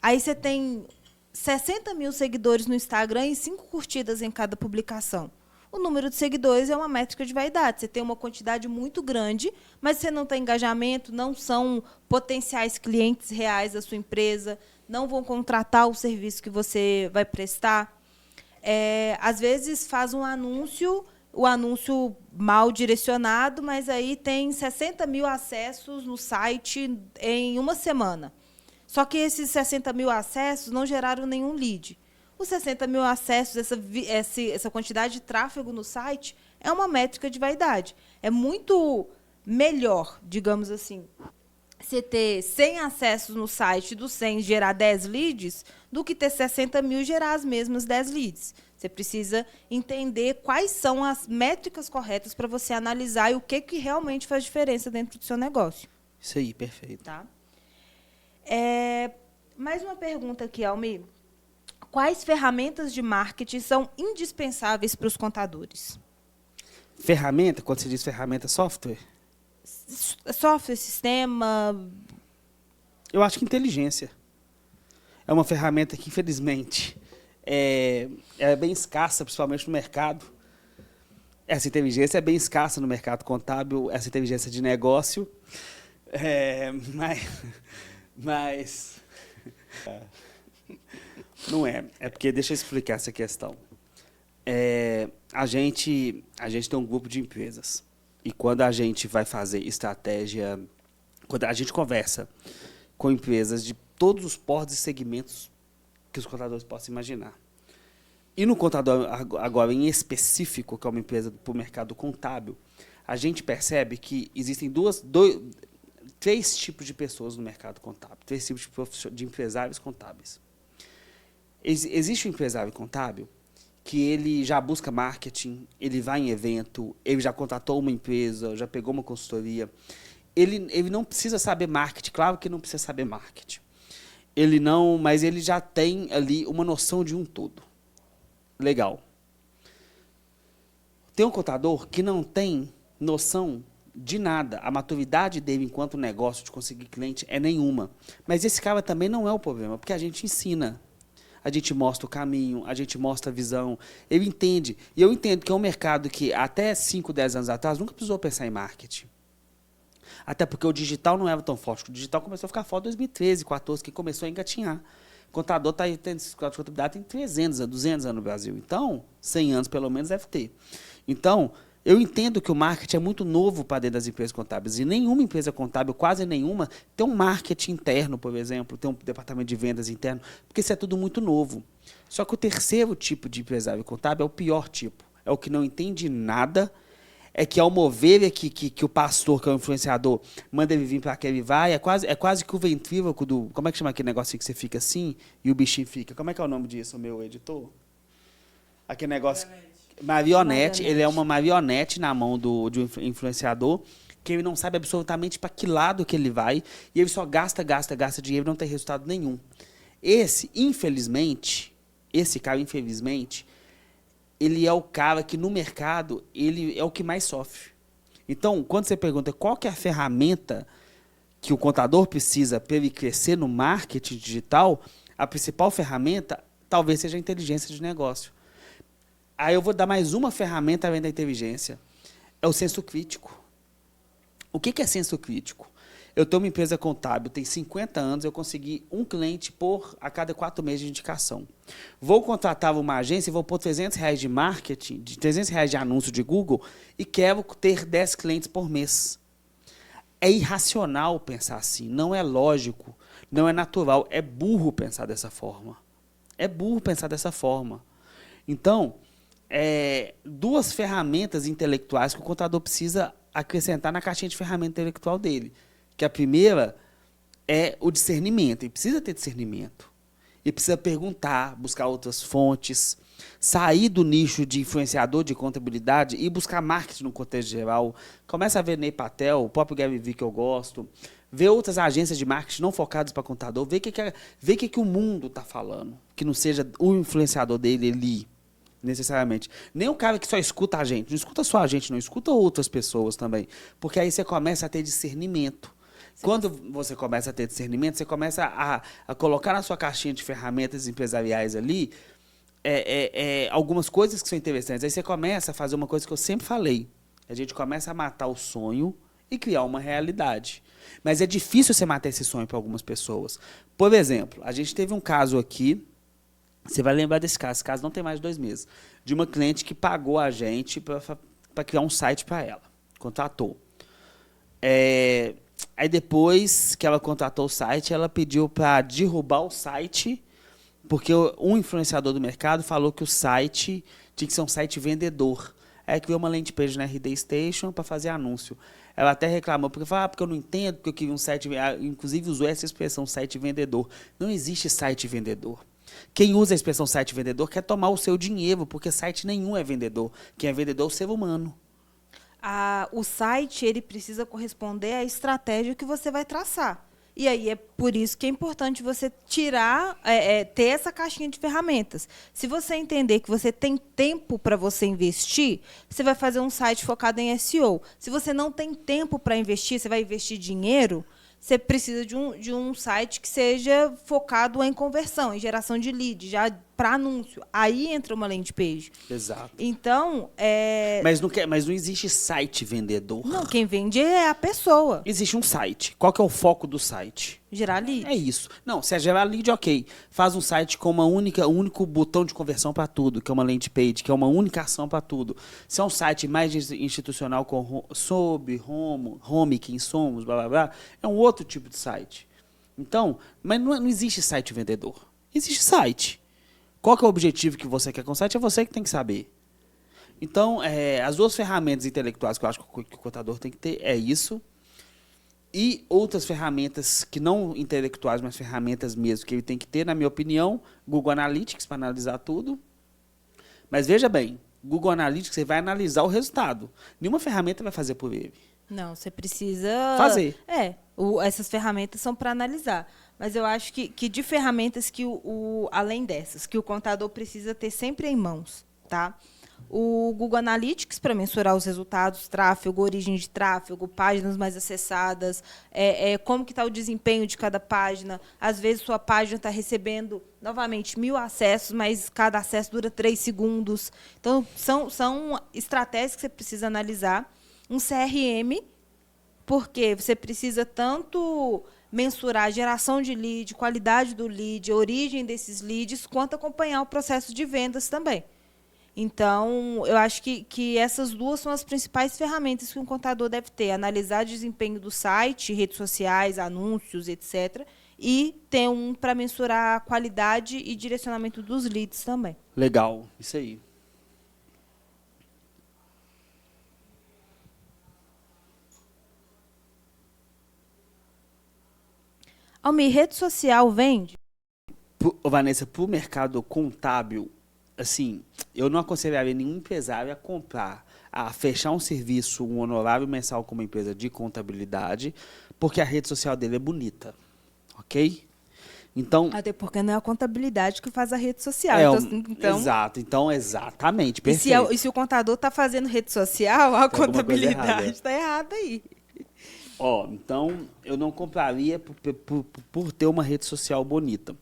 Aí você tem 60 mil seguidores no Instagram e 5 curtidas em cada publicação. O número de seguidores é uma métrica de vaidade. Você tem uma quantidade muito grande, mas você não tem engajamento, não são potenciais clientes reais da sua empresa, não vão contratar o serviço que você vai prestar. Às vezes faz um anúncio, o anúncio mal direcionado, mas aí tem 60 mil acessos no site em uma semana. Só que esses 60 mil acessos não geraram nenhum lead. Os 60 mil acessos, essa quantidade de tráfego no site, é uma métrica de vaidade. É muito melhor, digamos assim, você ter 100 acessos no site, dos 100 gerar 10 leads, do que ter 60 mil e gerar as mesmas 10 leads. Você precisa entender quais são as métricas corretas para você analisar e o que realmente faz diferença dentro do seu negócio. Isso aí, perfeito. Tá? Mais uma pergunta aqui, Almir. Quais ferramentas de marketing são indispensáveis para os contadores? Ferramenta, quando você diz ferramenta, software? Software, sistema... Eu acho que inteligência. É uma ferramenta que, infelizmente, é bem escassa, principalmente no mercado. Essa inteligência é bem escassa no mercado contábil, essa inteligência de negócio. Mas não é. É porque, deixa eu explicar essa questão. A gente tem um grupo de empresas. E quando a gente vai fazer estratégia, quando a gente conversa com empresas de todos os portos e segmentos que os contadores possam imaginar. E no contador, agora em específico, que é uma empresa para o mercado contábil, a gente percebe que existem três tipos de pessoas no mercado contábil, três tipos de empresários contábeis. Existe o empresário contábil que ele já busca marketing, ele vai em evento, ele já contratou uma empresa, já pegou uma consultoria. Ele não precisa saber marketing, claro que não precisa saber marketing. Mas ele já tem ali uma noção de um todo. Legal. Tem um contador que não tem noção de nada. A maturidade dele enquanto negócio de conseguir cliente é nenhuma. Mas esse cara também não é o problema, porque a gente ensina. A gente mostra o caminho, a gente mostra a visão. Ele entende. E eu entendo que é um mercado que até 5, 10 anos atrás nunca precisou pensar em marketing. Até porque o digital não era tão forte. O digital começou a ficar forte em 2013, 2014, que começou a engatinhar. O contador está aí, tem contabilidade tem 300 anos, 200 anos no Brasil. Então, 100 anos pelo menos deve ter. Então, eu entendo que o marketing é muito novo para dentro das empresas contábeis. E nenhuma empresa contábil, quase nenhuma, tem um marketing interno, por exemplo, tem um departamento de vendas interno, porque isso é tudo muito novo. Só que o terceiro tipo de empresário contábil é o pior tipo. É o que não entende nada, é que ao mover que o pastor, que é o influenciador, manda ele vir para que ele vai, é quase que o ventríloco do... Como é que chama aquele negocinho que você fica assim e o bichinho fica? Como é que é o nome disso, meu editor? Aquele negócio... Marionete, ele é uma marionete na mão de um influenciador, que ele não sabe absolutamente para que lado que ele vai, e ele só gasta dinheiro e não tem resultado nenhum. Esse cara, infelizmente, ele é o cara que no mercado, ele é o que mais sofre. Então, quando você pergunta qual que é a ferramenta que o contador precisa para ele crescer no marketing digital, a principal ferramenta talvez seja a inteligência de negócio. Aí eu vou dar mais uma ferramenta além da inteligência. É o senso crítico. O que é senso crítico? Eu tenho uma empresa contábil, tem 50 anos, eu consegui um cliente a cada 4 meses de indicação. Vou contratar uma agência e vou pôr R$300 de marketing, R$300 de anúncio de Google e quero ter 10 clientes por mês. É irracional pensar assim, não é lógico, não é natural, é burro pensar dessa forma. É burro pensar dessa forma. Então, duas ferramentas intelectuais que o contador precisa acrescentar na caixinha de ferramenta intelectual dele. Que a primeira é o discernimento. Ele precisa ter discernimento. Ele precisa perguntar, buscar outras fontes, sair do nicho de influenciador de contabilidade e buscar marketing no contexto geral. Começa a ver Ney Patel, o próprio Gary Vee que eu gosto, ver outras agências de marketing não focadas para contador, ver o que o mundo está falando, que não seja o influenciador dele ali, necessariamente. Nem o cara que só escuta a gente, não escuta só a gente, não escuta outras pessoas também, porque aí você começa a ter discernimento. Quando você começa a ter discernimento, você começa a colocar na sua caixinha de ferramentas empresariais ali algumas coisas que são interessantes. Aí você começa a fazer uma coisa que eu sempre falei. A gente começa a matar o sonho e criar uma realidade. Mas é difícil você matar esse sonho para algumas pessoas. Por exemplo, a gente teve um caso aqui Você vai lembrar desse caso. Esse caso não tem mais de 2 meses. De uma cliente que pagou a gente para criar um site para ela. Contratou. Aí depois que ela contratou o site, ela pediu para derrubar o site, porque um influenciador do mercado falou que o site tinha que ser um site vendedor. Aí criou uma landing page na RD Station para fazer anúncio. Ela até reclamou, porque falou, porque eu não entendo, porque eu queria um site, inclusive usou essa expressão, site vendedor. Não existe site vendedor. Quem usa a expressão site vendedor quer tomar o seu dinheiro, porque site nenhum é vendedor. Quem é vendedor é o ser humano. O site ele precisa corresponder à estratégia que você vai traçar. E aí é por isso que é importante você tirar, ter essa caixinha de ferramentas. Se você entender que você tem tempo para você investir, você vai fazer um site focado em SEO. Se você não tem tempo para investir, você vai investir dinheiro, você precisa de um site que seja focado em conversão, em geração de lead, já para anúncio. Aí entra uma landing page. Exato. Então, Mas não existe site vendedor. não, quem vende é a pessoa. Existe um site. Qual que é o foco do site? Gerar lead. É isso. Não, se é gerar lead, ok. Faz um site com um único botão de conversão para tudo, que é uma landing page, que é uma única ação para tudo. Se é um site mais institucional sobre home, quem somos, blá blá blá, é um outro tipo de site. Então, mas não existe site vendedor. Existe site. Qual que é o objetivo que você quer com o site? É você que tem que saber. Então, as duas ferramentas intelectuais que eu acho que o contador tem que ter é isso. E outras ferramentas que não intelectuais, mas ferramentas mesmo, que ele tem que ter, na minha opinião, Google Analytics para analisar tudo. Mas veja bem, Google Analytics você vai analisar o resultado. Nenhuma ferramenta vai fazer por ele. Não, você precisa fazer. Essas ferramentas são para analisar. Mas eu acho que de ferramentas que além dessas, que o contador precisa ter sempre em mãos, tá? O Google Analytics para mensurar os resultados, tráfego, origem de tráfego, páginas mais acessadas, como que está o desempenho de cada página. Às vezes, sua página está recebendo, novamente, 1000 acessos, mas cada acesso dura 3 segundos. Então, são estratégias que você precisa analisar. Um CRM, porque você precisa tanto mensurar a geração de lead, qualidade do lead, a origem desses leads, quanto acompanhar o processo de vendas também. Então, eu acho que essas duas são as principais ferramentas que um contador deve ter. Analisar o desempenho do site, redes sociais, anúncios, etc. E ter um para mensurar a qualidade e direcionamento dos leads também. Legal, isso aí. Almir, rede social vende? Vanessa, para o mercado contábil, assim, eu não aconselharia nenhum empresário a fechar um serviço, um honorário mensal com uma empresa de contabilidade, porque a rede social dele é bonita, ok? Então, até porque não é a contabilidade que faz a rede social. Exato, então exatamente, perfeito. E se o contador está fazendo rede social, a contabilidade está errada aí. Então, eu não compraria por ter uma rede social bonita.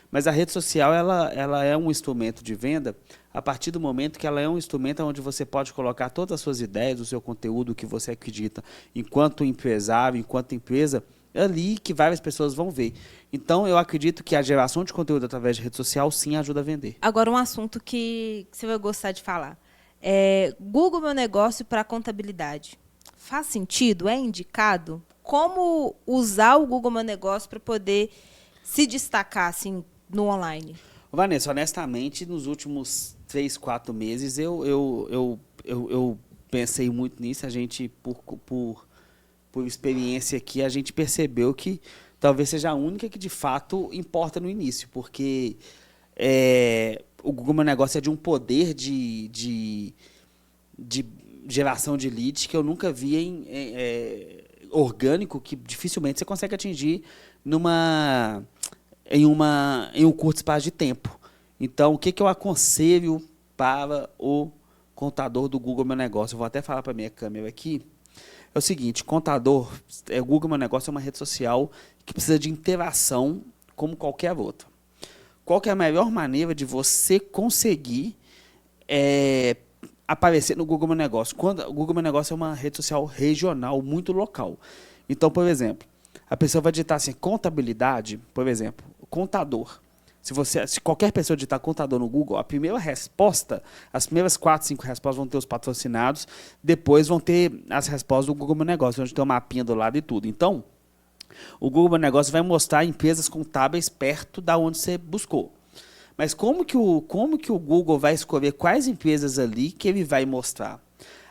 Mas a rede social ela é um instrumento de venda a partir do momento que ela é um instrumento onde você pode colocar todas as suas ideias, o seu conteúdo, o que você acredita, enquanto empresário, enquanto empresa, é ali que várias pessoas vão ver. Então, eu acredito que a geração de conteúdo através de rede social, sim, ajuda a vender. Agora, um assunto que você vai gostar de falar. Google Meu Negócio para contabilidade. Faz sentido? É indicado? Como usar o Google Meu Negócio para poder se destacar assim, no online? Vanessa, honestamente, nos últimos 3, 4 meses, eu pensei muito nisso. A gente, por experiência aqui, a gente percebeu que talvez seja a única que, de fato, importa no início. Porque o Google Meu Negócio é de um poder de geração de leads que eu nunca vi orgânico, que dificilmente você consegue atingir em um curto espaço de tempo. Então, o que eu aconselho para o contador do Google Meu Negócio? Eu vou até falar para a minha câmera aqui. É o seguinte, contador, o Google Meu Negócio é uma rede social que precisa de interação como qualquer outra. Qual que é a melhor maneira de você conseguir aparecer no Google Meu Negócio? O Google Meu Negócio é uma rede social regional, muito local. Então, por exemplo, a pessoa vai digitar assim, contabilidade, por exemplo, contador. Se qualquer pessoa digitar contador no Google, a primeira resposta, as primeiras 4, 5 respostas vão ter os patrocinados, depois vão ter as respostas do Google Meu Negócio, onde tem uma mapinha do lado e tudo. Então, o Google Meu Negócio vai mostrar empresas contábeis perto da onde você buscou. Mas como que o Google vai escolher quais empresas ali que ele vai mostrar?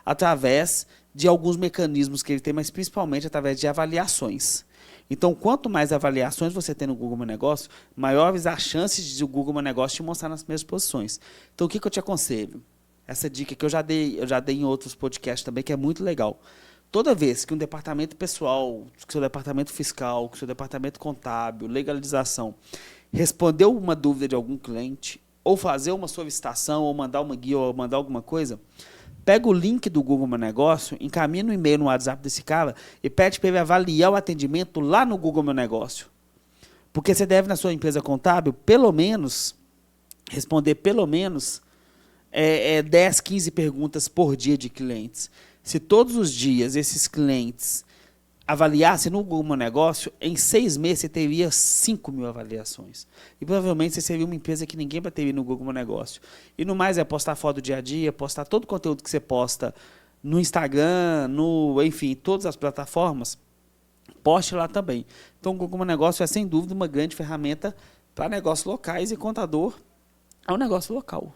Através de alguns mecanismos que ele tem, mas principalmente através de avaliações. Então, quanto mais avaliações você tem no Google Meu Negócio, maiores as chances de o Google Meu Negócio te mostrar nas primeiras posições. Então, o que eu te aconselho? Essa dica que eu já dei em outros podcasts também, que é muito legal. Toda vez que um departamento pessoal, que seu departamento fiscal, que seu departamento contábil, legalização, respondeu uma dúvida de algum cliente, ou fazer uma solicitação, ou mandar uma guia, ou mandar alguma coisa, pega o link do Google Meu Negócio, encaminha no e-mail, no WhatsApp desse cara e pede para ele avaliar o atendimento lá no Google Meu Negócio. Porque você deve, na sua empresa contábil, responder 10, 15 perguntas por dia de clientes. Se todos os dias esses clientes avaliassem no Google Meu Negócio, em 6 meses você teria 5.000 avaliações. E provavelmente você seria uma empresa que ninguém bateria no Google Meu Negócio. E no mais é postar foto do dia a dia, postar todo o conteúdo que você posta no Instagram, enfim, todas as plataformas, poste lá também. Então o Google Meu Negócio é sem dúvida uma grande ferramenta para negócios locais e contador é um negócio local.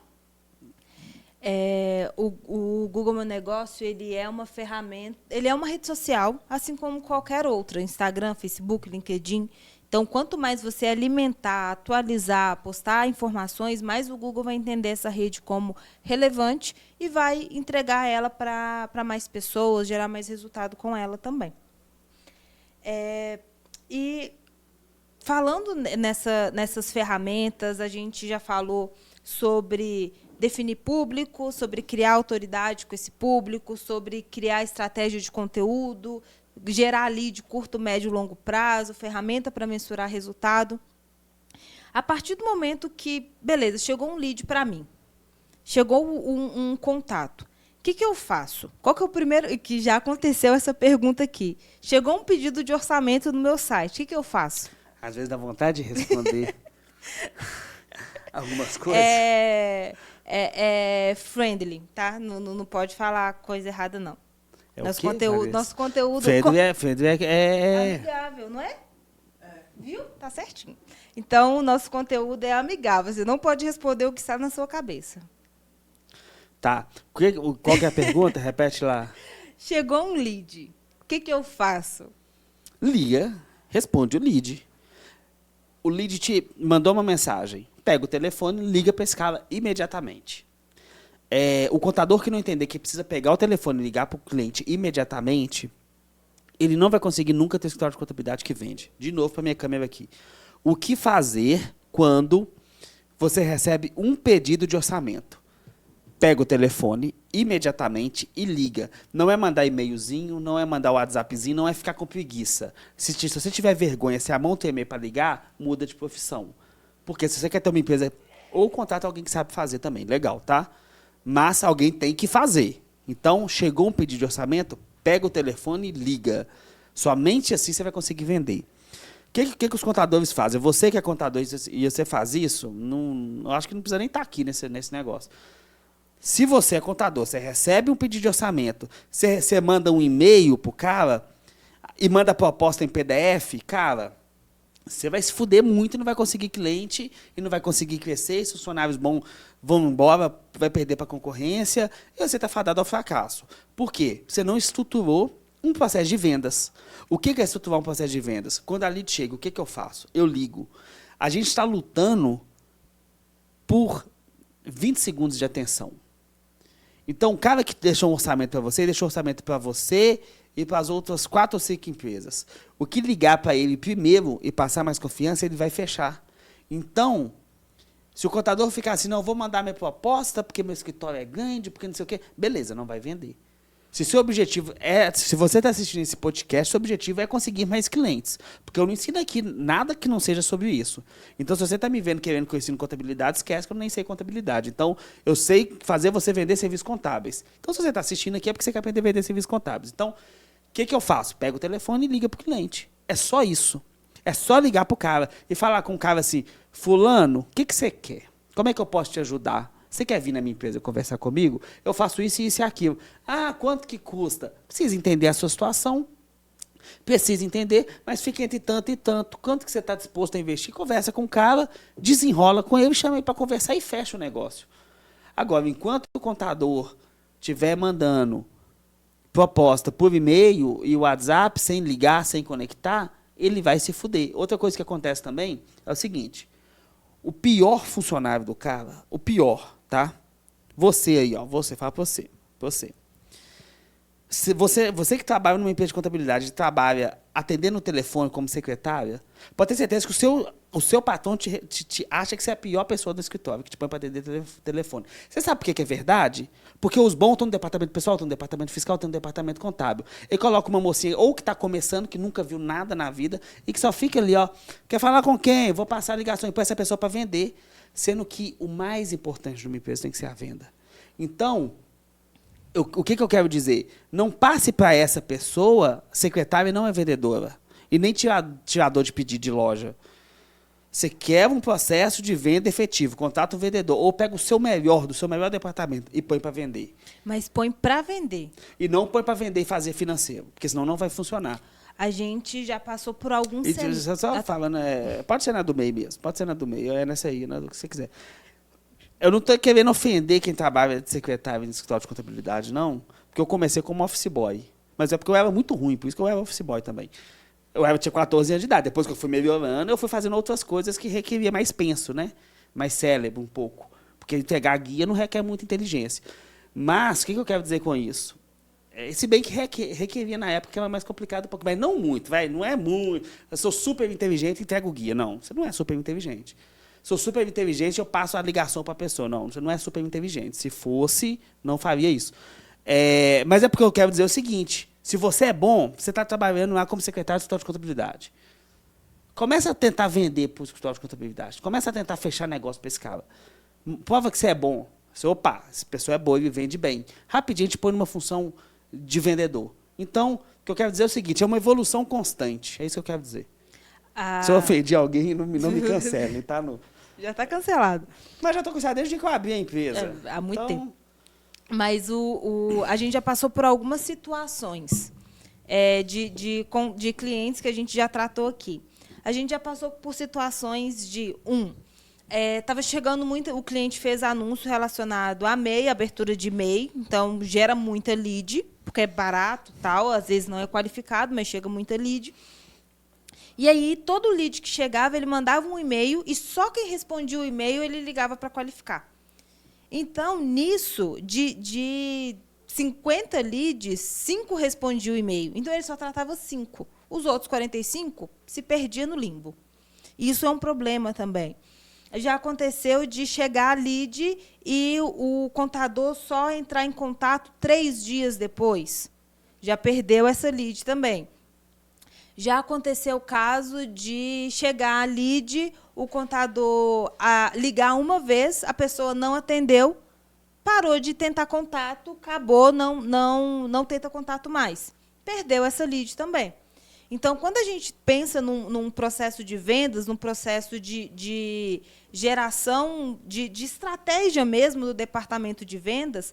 O Google Meu Negócio, ele é uma ferramenta, ele é uma rede social, assim como qualquer outra, Instagram, Facebook, LinkedIn. Então, quanto mais você alimentar, atualizar, postar informações, mais o Google vai entender essa rede como relevante e vai entregar ela para mais pessoas, gerar mais resultado com ela também. E falando nessas ferramentas, a gente já falou sobre definir público, sobre criar autoridade com esse público, sobre criar estratégia de conteúdo, gerar lead curto, médio e longo prazo, ferramenta para mensurar resultado. A partir do momento que, beleza, chegou um lead para mim, chegou um contato, o que eu faço? Qual que é o primeiro, que já aconteceu essa pergunta aqui, chegou um pedido de orçamento no meu site, o que eu faço? Às vezes dá vontade de responder algumas coisas. Friendly, tá? Não pode falar coisa errada, não. Nosso conteúdo friendly é amigável, não é? Viu? Tá certinho. Então, o nosso conteúdo é amigável. Você não pode responder o que está na sua cabeça. Tá. Qual que é a pergunta? Repete lá. Chegou um lead. O que eu faço? Liga, responde o lead. O lead te mandou uma mensagem. Pega o telefone, liga para esse cara imediatamente. O contador que não entender que precisa pegar o telefone e ligar para o cliente imediatamente, ele não vai conseguir nunca ter escritório de contabilidade que vende. De novo para minha câmera aqui. O que fazer quando você recebe um pedido de orçamento? Pega o telefone imediatamente e liga. Não é mandar e-mailzinho, não é mandar WhatsAppzinho, não é ficar com preguiça. Se você tiver vergonha, se a mão tremer para ligar, muda de profissão. Porque se você quer ter uma empresa, ou contrata alguém que sabe fazer também, legal, tá? Mas alguém tem que fazer. Então, chegou um pedido de orçamento, pega o telefone e liga. Somente assim você vai conseguir vender. O que os contadores fazem? Você que é contador e você faz isso, eu acho que não precisa nem estar aqui nesse negócio. Se você é contador, você recebe um pedido de orçamento, você manda um e-mail pro cara e manda a proposta em PDF, cara, você vai se fuder muito e não vai conseguir cliente e não vai conseguir crescer, os funcionários vão embora, vai perder para a concorrência e você está fadado ao fracasso. Por quê? Você não estruturou um processo de vendas. O que é estruturar um processo de vendas? Quando a lead chega, o que eu faço? Eu ligo. A gente está lutando por 20 segundos de atenção. Então, o cara que deixou um orçamento para você, deixou um orçamento para você e para as outras 4 ou 5 empresas. O que ligar para ele primeiro e passar mais confiança, ele vai fechar. Então, se o contador ficar assim, não, vou mandar minha proposta porque meu escritório é grande, porque não sei o quê, beleza, não vai vender. Se seu objetivo se você está assistindo esse podcast, seu objetivo é conseguir mais clientes. Porque eu não ensino aqui nada que não seja sobre isso. Então, se você está me vendo querendo que eu ensino contabilidade, esquece que eu nem sei contabilidade. Então, eu sei fazer você vender serviços contábeis. Então, se você está assistindo aqui, é porque você quer aprender a vender serviços contábeis. Então, o que eu faço? Pego o telefone e liga para o cliente. É só isso. É só ligar pro cara e falar com o cara assim, fulano, o que você quer? Como é que eu posso te ajudar? Você quer vir na minha empresa conversar comigo? Eu faço isso, isso e aquilo. Ah, quanto que custa? Precisa entender a sua situação. Precisa entender, mas fica entre tanto e tanto. Quanto que você está disposto a investir? Conversa com o cara, desenrola com ele, chama ele para conversar e fecha o negócio. Agora, enquanto o contador estiver mandando proposta por e-mail e WhatsApp, sem ligar, sem conectar, ele vai se fuder. Outra coisa que acontece também é o seguinte, o pior funcionário do cara, o pior, tá? Você aí, ó, você, fala pra você. Se você que trabalha numa empresa de contabilidade, trabalha atendendo o telefone como secretária, pode ter certeza que o seu patrão te acha que você é a pior pessoa do escritório, que te põe para atender telefone. Você sabe por que é verdade? Porque os bons estão no departamento pessoal, estão no departamento fiscal, estão no departamento contábil. Ele coloca uma mocinha, ou que está começando, que nunca viu nada na vida, e que só fica ali, ó, quer falar com quem? Vou passar a ligação e põe essa pessoa para vender. Sendo que o mais importante de uma empresa tem que ser a venda. Então, o que eu quero dizer? Não passe para essa pessoa, secretária não é vendedora. E nem tirador de pedido de loja. Você quer um processo de venda efetivo, contrata o vendedor, ou pega o seu melhor, do seu melhor departamento, e põe para vender. Mas põe para vender. E não põe para vender e fazer financeiro, porque senão não vai funcionar. A gente já passou por alguns Só falando, pode ser na do meio mesmo, pode ser na do meio, é nessa aí, do que você quiser. Eu não estou querendo ofender quem trabalha de secretário no escritório de contabilidade, não, porque eu comecei como office boy. Mas é porque eu era muito ruim, por isso que eu era office boy também. Tinha 14 anos de idade. Depois que eu fui melhorando, eu fui fazendo outras coisas que requeria mais penso, né? Mais cérebro um pouco. Porque entregar guia não requer muita inteligência. Mas, o que eu quero dizer com isso? Se bem que requeria na época, que era mais complicado um pouco. Mas não muito, não é muito. Eu sou super inteligente e entrego o guia. Não, você não é super inteligente. Sou super inteligente, eu passo a ligação para a pessoa. Não, você não é super inteligente. Se fosse, não faria isso. Mas é porque eu quero dizer o seguinte. Se você é bom, você está trabalhando lá como secretário do escritório de contabilidade. Começa a tentar vender para o escritório de contabilidade. Começa a tentar fechar negócio para esse cara. Prova que você é bom. Opa, essa pessoa é boa e vende bem. Rapidinho a gente põe numa função de vendedor. Então, o que eu quero dizer é o seguinte, é uma evolução constante. É isso que eu quero dizer. Se eu ofendi alguém, não me cancele, tá? Já está cancelado. Mas já estou cancelado desde que eu abri a empresa. Há muito tempo. Mas a gente já passou por algumas situações de clientes que a gente já tratou aqui. A gente já passou por situações de, estava chegando muito, o cliente fez anúncio relacionado a MEI, abertura de MEI, então gera muita lead, porque é barato, tal, às vezes não é qualificado, mas chega muita lead. E aí, todo lead que chegava, ele mandava um e-mail e só quem respondia o e-mail, ele ligava para qualificar. Então, nisso, de 50 leads, 5 respondiam o e-mail. Então, ele só tratava 5. Os outros 45 se perdiam no limbo. Isso é um problema também. Já aconteceu de chegar a lead e o contador só entrar em contato 3 dias depois. Já perdeu essa lead também. Já aconteceu o caso de chegar a lead, o contador ligar uma vez, a pessoa não atendeu, parou de tentar contato, acabou, não tenta contato mais. Perdeu essa lead também. Então, quando a gente pensa num processo de vendas, num processo de geração, de estratégia mesmo do departamento de vendas,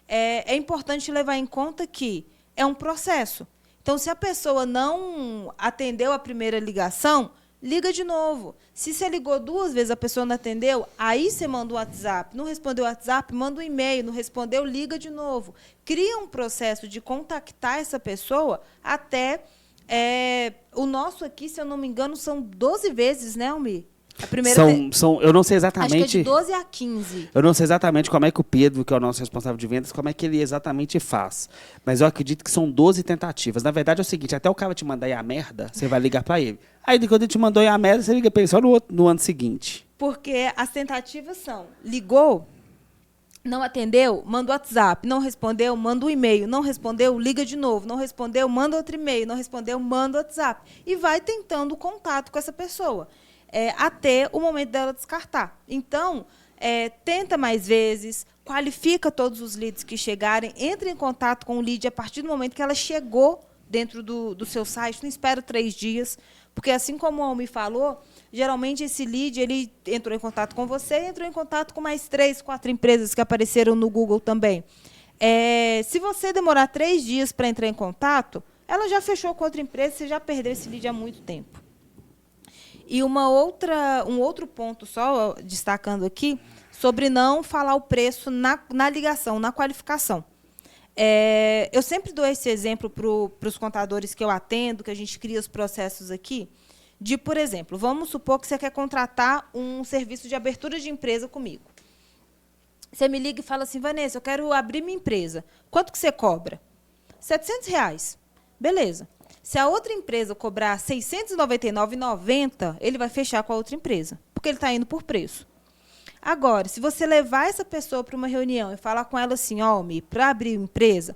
é importante levar em conta que é um processo. Então, se a pessoa não atendeu a primeira ligação, liga de novo. Se você ligou 2 vezes, a pessoa não atendeu, aí você manda um WhatsApp. Não respondeu o WhatsApp, manda um e-mail. Não respondeu, liga de novo. Cria um processo de contactar essa pessoa até... o nosso aqui, se eu não me engano, são 12 vezes, né, Almir? A primeira eu não sei exatamente... Acho que é de 12 a 15. Eu não sei exatamente como é que o Pedro, que é o nosso responsável de vendas, como é que ele exatamente faz. Mas eu acredito que são 12 tentativas. Na verdade é o seguinte, até o cara te mandar ir a merda, você vai ligar para ele. Aí quando ele te mandou ir a merda, você liga para ele só no ano seguinte. Porque as tentativas são, ligou, não atendeu, manda o WhatsApp, não respondeu, manda um e-mail, não respondeu, liga de novo, não respondeu, manda outro e-mail, não respondeu, manda o WhatsApp. E vai tentando contato com essa pessoa. Até o momento dela descartar. Então, tenta mais vezes, qualifica todos os leads que chegarem, entre em contato com o lead a partir do momento que ela chegou dentro do seu site, não espera 3 dias, Porque, assim como o Almi falou, geralmente esse lead ele entrou em contato com você e entrou em contato com mais 3, 4 empresas que apareceram no Google também. Se você demorar 3 dias para entrar em contato, ela já fechou com outra empresa, você já perdeu esse lead há muito tempo. E um outro ponto, só destacando aqui, sobre não falar o preço na ligação, na qualificação. Eu sempre dou esse exemplo para os contadores que eu atendo, que a gente cria os processos aqui, de, por exemplo, vamos supor que você quer contratar um serviço de abertura de empresa comigo. Você me liga e fala assim, Vanessa, eu quero abrir minha empresa. Quanto que você cobra? R$700. Beleza. Se a outra empresa cobrar R$ 699,90, ele vai fechar com a outra empresa, porque ele está indo por preço. Agora, se você levar essa pessoa para uma reunião e falar com ela assim, para abrir empresa,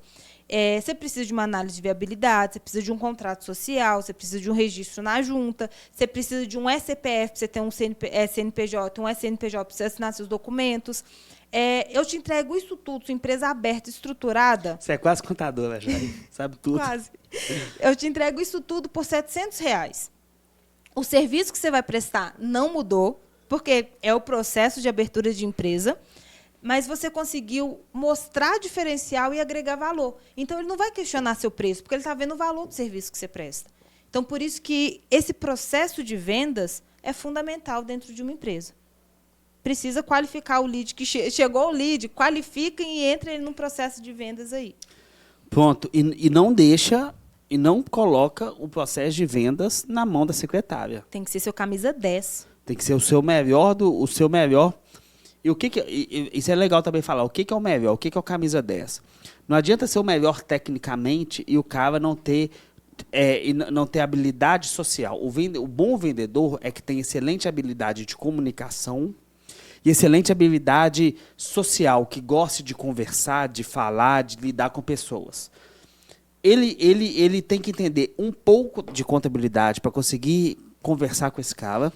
você precisa de uma análise de viabilidade, você precisa de um contrato social, você precisa de um registro na junta, você precisa de um SCPF para você ter um CNPJ, um SNPJ para você assinar seus documentos. Eu te entrego isso tudo, sua empresa aberta, estruturada. Você é quase contadora já, sabe tudo. Quase. Eu te entrego isso tudo por R$700. O serviço que você vai prestar não mudou, porque é o processo de abertura de empresa, mas você conseguiu mostrar diferencial e agregar valor. Então, ele não vai questionar seu preço, porque ele está vendo o valor do serviço que você presta. Então, por isso que esse processo de vendas é fundamental dentro de uma empresa. Precisa qualificar o lead, que chegou o lead, qualifiquem e entrem ele no processo de vendas aí. Pronto. E não deixa, e não coloca o processo de vendas na mão da secretária. Tem que ser seu camisa 10. Tem que ser o seu melhor o seu melhor. E isso é legal também falar. O que é o melhor? O que é o camisa 10? Não adianta ser o melhor tecnicamente e o cara não ter habilidade social. O bom vendedor é que tem excelente habilidade de comunicação e excelente habilidade social, que goste de conversar, de falar, de lidar com pessoas. Ele tem que entender um pouco de contabilidade para conseguir conversar com esse cara.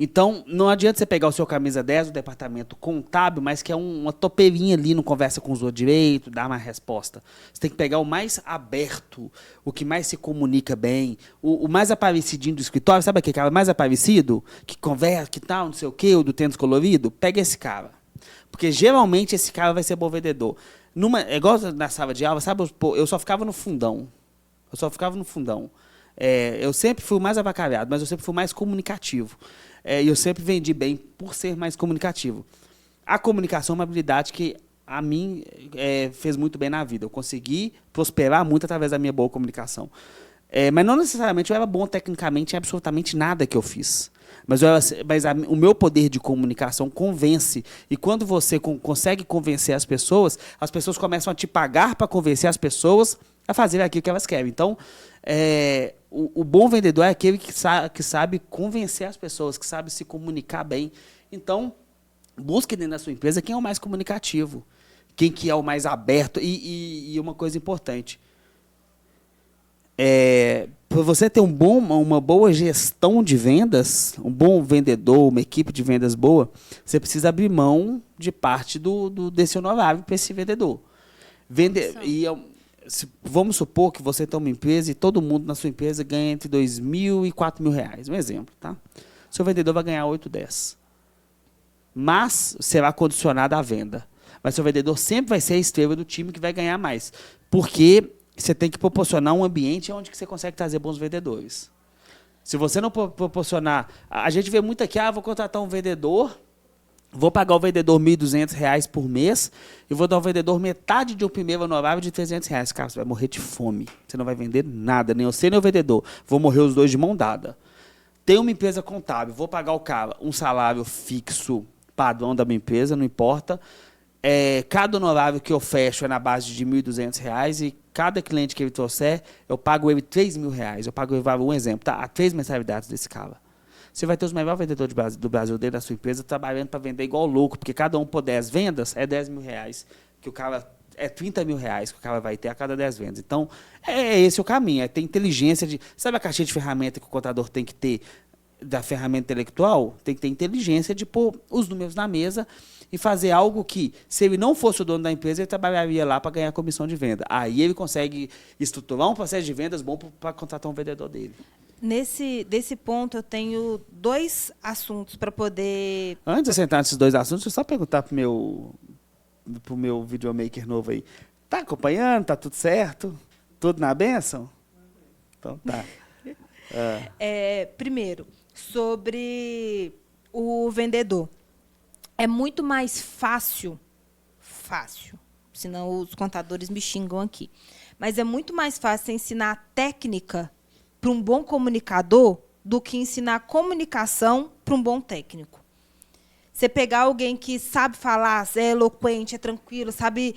Então, não adianta você pegar o seu camisa 10 do departamento contábil, mas que é uma topeirinha ali, não conversa com os outros direito, dá uma resposta. Você tem que pegar o mais aberto, o que mais se comunica bem, o mais aparecidinho do escritório. Sabe aquele cara mais aparecido? Que conversa, que tal, não sei o quê, o do tênis colorido? Pega esse cara. Porque, geralmente, esse cara vai ser bom vendedor. É igual na sala de aula, sabe? Eu só ficava no fundão. Eu sempre fui mais avacalhado, mas eu sempre fui mais comunicativo. E eu sempre vendi bem por ser mais comunicativo. A comunicação é uma habilidade que, a mim, fez muito bem na vida. Eu consegui prosperar muito através da minha boa comunicação. Mas não necessariamente eu era bom tecnicamente em absolutamente nada que eu fiz. Mas o meu poder de comunicação convence. E quando você consegue convencer as pessoas começam a te pagar para convencer as pessoas a fazer aquilo que elas querem. Então, o bom vendedor é aquele que sabe convencer as pessoas, que sabe se comunicar bem. Então, busque dentro da sua empresa quem é o mais comunicativo, quem que é o mais aberto. E uma coisa importante, para você ter uma boa gestão de vendas, um bom vendedor, uma equipe de vendas boa, você precisa abrir mão de parte desse honorário para esse vendedor. Vamos supor que você tem uma empresa e todo mundo na sua empresa ganha entre R$2.000 e R$4.000. Um exemplo, tá? Seu vendedor vai ganhar 8, 10. Mas será condicionado à venda. Mas seu vendedor sempre vai ser a estrela do time que vai ganhar mais. Porque você tem que proporcionar um ambiente onde você consegue trazer bons vendedores. Se você não proporcionar... A gente vê muito aqui, vou contratar um vendedor, vou pagar o vendedor R$1.200 por mês e vou dar ao vendedor metade de um primeiro honorário de R$300. Cara, você vai morrer de fome. Você não vai vender nada, nem você nem o vendedor. Vão morrer os dois de mão dada. Tem uma empresa contábil, vou pagar o cara um salário fixo padrão da minha empresa, não importa. Cada honorário que eu fecho é na base de R$1.200 e cada cliente que ele trouxer, eu pago ele R$3.000. Eu pago ele, um exemplo, tá? Há 3 mensalidades desse cara. Você vai ter os melhores vendedores do Brasil dentro da sua empresa trabalhando para vender igual louco, porque cada um por 10 vendas é R$10.000, que o cara é R$30.000 que o cara vai ter a cada 10 vendas. Então, esse o caminho, ter inteligência sabe a caixinha de ferramenta que o contador tem que ter da ferramenta intelectual? Tem que ter inteligência de pôr os números na mesa e fazer algo que, se ele não fosse o dono da empresa, ele trabalharia lá para ganhar comissão de venda. Aí ele consegue estruturar um processo de vendas bom para contratar um vendedor dele. Desse ponto, eu tenho 2 assuntos para poder... Antes de sentar nesses 2 assuntos, deixa eu só perguntar pro meu videomaker novo aí. Tá acompanhando? Tá tudo certo? Tudo na bênção? Então tá. Primeiro, sobre o vendedor. É muito mais fácil, senão os contadores me xingam aqui, mas é muito mais fácil ensinar a técnica para um bom comunicador do que ensinar comunicação para um bom técnico. Você pegar alguém que sabe falar, é eloquente, é tranquilo, sabe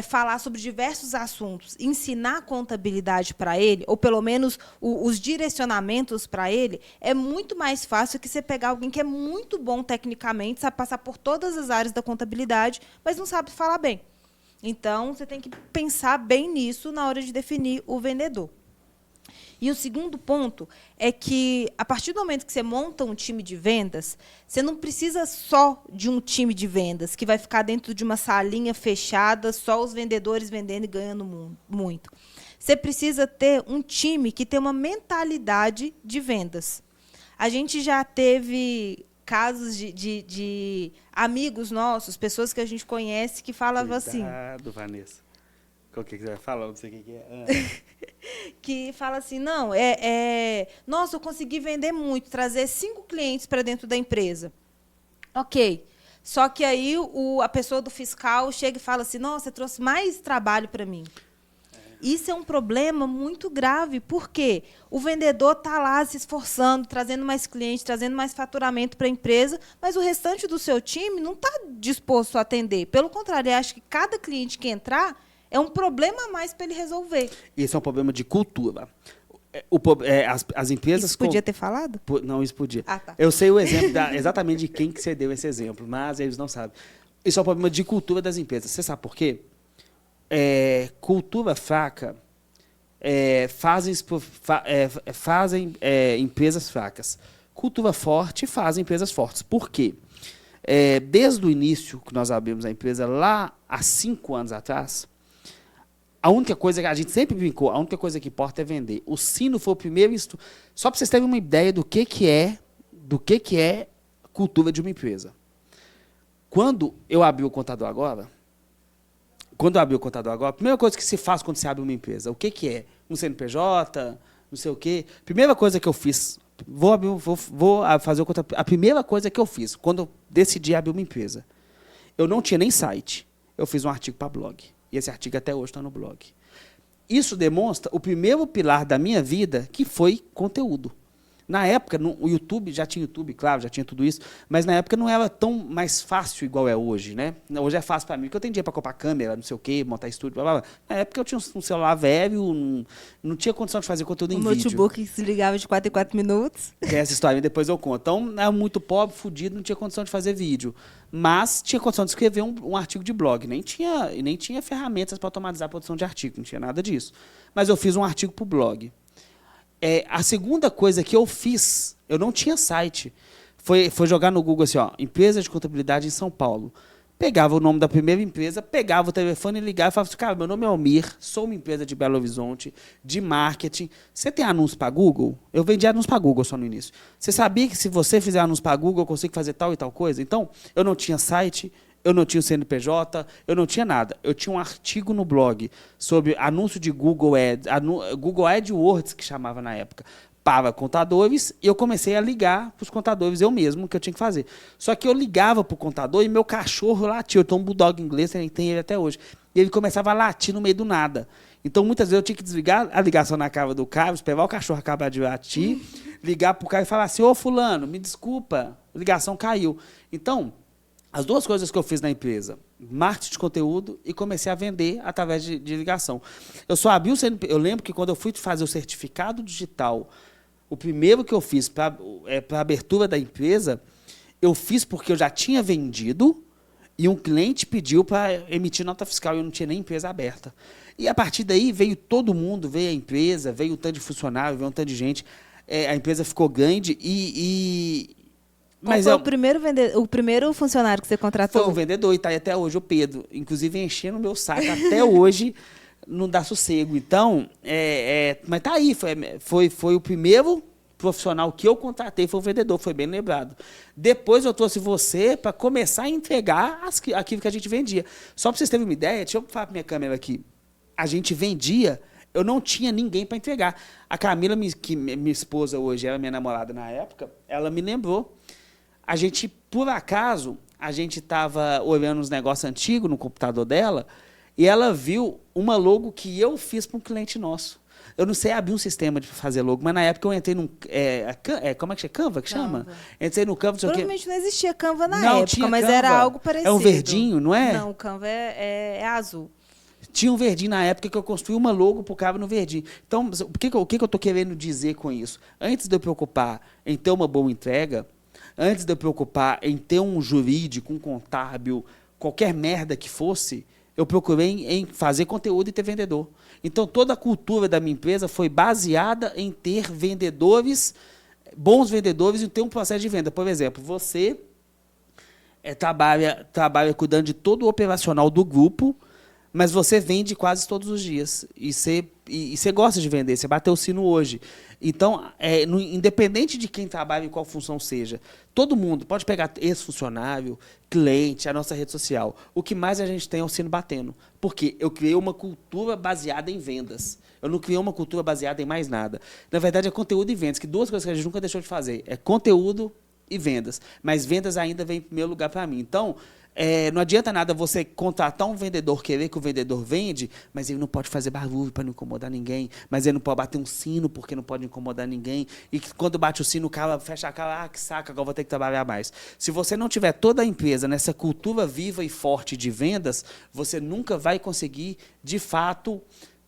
falar sobre diversos assuntos, ensinar contabilidade para ele, ou pelo menos os direcionamentos para ele, é muito mais fácil que você pegar alguém que é muito bom tecnicamente, sabe passar por todas as áreas da contabilidade, mas não sabe falar bem. Então, você tem que pensar bem nisso na hora de definir o vendedor. E o segundo ponto é que, a partir do momento que você monta um time de vendas, você não precisa só de um time de vendas, que vai ficar dentro de uma salinha fechada, só os vendedores vendendo e ganhando muito. Você precisa ter um time que tem uma mentalidade de vendas. A gente já teve casos de amigos nossos, pessoas que a gente conhece, que falavam assim... Cuidado, Vanessa. O que você vai falar? Não sei o que é. Que fala assim, não, nossa, eu consegui vender muito, trazer 5 clientes para dentro da empresa. Ok. Só que aí a pessoa do fiscal chega e fala assim, nossa, você trouxe mais trabalho para mim. Isso é um problema muito grave, porque o vendedor está lá se esforçando, trazendo mais clientes, trazendo mais faturamento para a empresa, mas o restante do seu time não está disposto a atender. Pelo contrário, ele acha que cada cliente que entrar é um problema a mais para ele resolver. Isso é um problema de cultura. As empresas... Isso podia ter falado? Não, isso podia. Ah, tá. Eu sei o exemplo exatamente de quem que você deu esse exemplo, mas eles não sabem. Isso é um problema de cultura das empresas. Você sabe por quê? Cultura fraca fazem empresas fracas. Cultura forte faz empresas fortes. Por quê? Desde o início que nós abrimos a empresa, lá há 5 anos atrás, a única coisa que a gente sempre brincou, a única coisa que importa é vender. O Sino foi o primeiro... Só para vocês terem uma ideia do que é cultura de uma empresa. Quando eu abri o Contador Agora, a primeira coisa que se faz quando você abre uma empresa, o que é? Um CNPJ, não sei o quê. Primeira coisa que eu fiz, vou fazer o Contador. A primeira coisa que eu fiz, quando eu decidi abrir uma empresa, eu não tinha nem site. Eu fiz um artigo para blog. E esse artigo até hoje está no blog. Isso demonstra o primeiro pilar da minha vida, que foi conteúdo. Na época, o YouTube, já tinha YouTube, claro, já tinha tudo isso, mas na época não era tão mais fácil igual é hoje, né? Hoje é fácil para mim, porque eu tenho dinheiro para comprar câmera, não sei o quê, montar estúdio, blá, blá, blá. Na época eu tinha um celular velho, não tinha condição de fazer conteúdo em vídeo. Um notebook que se ligava de 4 em 4 minutos. Essa história depois eu conto. Então, era muito pobre, fudido, não tinha condição de fazer vídeo. Mas tinha condição de escrever um artigo de blog. Nem tinha ferramentas para automatizar a produção de artigo, não tinha nada disso. Mas eu fiz um artigo para o blog. A segunda coisa que eu fiz, eu não tinha site, foi jogar no Google assim, ó, empresa de contabilidade em São Paulo. Pegava o nome da primeira empresa, pegava o telefone e ligava e falava assim, cara, meu nome é Almir, sou uma empresa de Belo Horizonte, de marketing. Você tem anúncio para Google? Eu vendi anúncio para Google só no início. Você sabia que se você fizer anúncio para Google, eu consigo fazer tal e tal coisa? Então, eu não tinha site, eu não tinha o CNPJ, eu não tinha nada. Eu tinha um artigo no blog sobre anúncio de Google Ads, Google AdWords, que chamava na época, para contadores, e eu comecei a ligar para os contadores, eu mesmo, que eu tinha que fazer. Só que eu ligava para o contador e meu cachorro latia. Eu tenho um bulldog inglês, tem ele até hoje. E ele começava a latir no meio do nada. Então, muitas vezes, eu tinha que desligar a ligação na cara do cara, esperar o cachorro acabar de latir, ligar para o cara e falar assim, ô fulano, me desculpa, a ligação caiu. Então, as 2 coisas que eu fiz na empresa, marketing de conteúdo e comecei a vender através de ligação. Eu só abri o CNPJ, eu lembro que quando eu fui fazer o certificado digital, o primeiro que eu fiz para a abertura da empresa, eu fiz porque eu já tinha vendido e um cliente pediu para emitir nota fiscal e eu não tinha nem empresa aberta. E a partir daí veio todo mundo, veio a empresa, veio um tanto de funcionário, veio um tanto de gente, a empresa ficou grande Mas foi o primeiro funcionário que você contratou? Foi um vendedor e está aí até hoje, o Pedro. Inclusive, enchendo o meu saco até hoje, não dá sossego. Então, mas está aí, foi o primeiro profissional que eu contratei foi o vendedor, foi bem lembrado. Depois eu trouxe você para começar a entregar aquilo que a gente vendia. Só para vocês terem uma ideia, deixa eu falar para minha câmera aqui. A gente vendia, eu não tinha ninguém para entregar. A Camila, que minha esposa hoje, era minha namorada na época, ela me lembrou. A gente, por acaso, a gente estava olhando uns negócios antigos no computador dela e ela viu uma logo que eu fiz para um cliente nosso. Eu não sei abrir um sistema de fazer logo, mas na época eu entrei num... como é que chama? Canva que chama? Entrei no Canva... Provavelmente não existia Canva na época, mas Canva. Era algo parecido. É um verdinho, não é? Não, o Canva é azul. Tinha um verdinho na época que eu construí uma logo para o cara no verdinho. Então, o que eu estou querendo dizer com isso? Antes de eu preocupar em ter uma boa entrega, antes de eu preocupar em ter um jurídico, um contábil, qualquer merda que fosse, eu procurei em fazer conteúdo e ter vendedor. Então, toda a cultura da minha empresa foi baseada em ter vendedores, bons vendedores, e ter um processo de venda. Por exemplo, você trabalha cuidando de todo o operacional do grupo, mas você vende quase todos os dias. E você gosta de vender, você bateu o sino hoje. Então, independente de quem trabalha e qual função seja, todo mundo pode pegar ex-funcionário, cliente, a nossa rede social. O que mais a gente tem é o sino batendo. Porque eu criei uma cultura baseada em vendas. Eu não criei uma cultura baseada em mais nada. Na verdade, é conteúdo e vendas, que duas coisas que a gente nunca deixou de fazer. É conteúdo e vendas. Mas vendas ainda vem em primeiro lugar para mim. Então, não adianta nada você contratar um vendedor, querer que o vendedor vende, mas ele não pode fazer barulho para não incomodar ninguém, mas ele não pode bater um sino porque não pode incomodar ninguém, e que quando bate o sino, o cara fecha a cara, que saca, agora vou ter que trabalhar mais. Se você não tiver toda a empresa nessa cultura viva e forte de vendas, você nunca vai conseguir, de fato,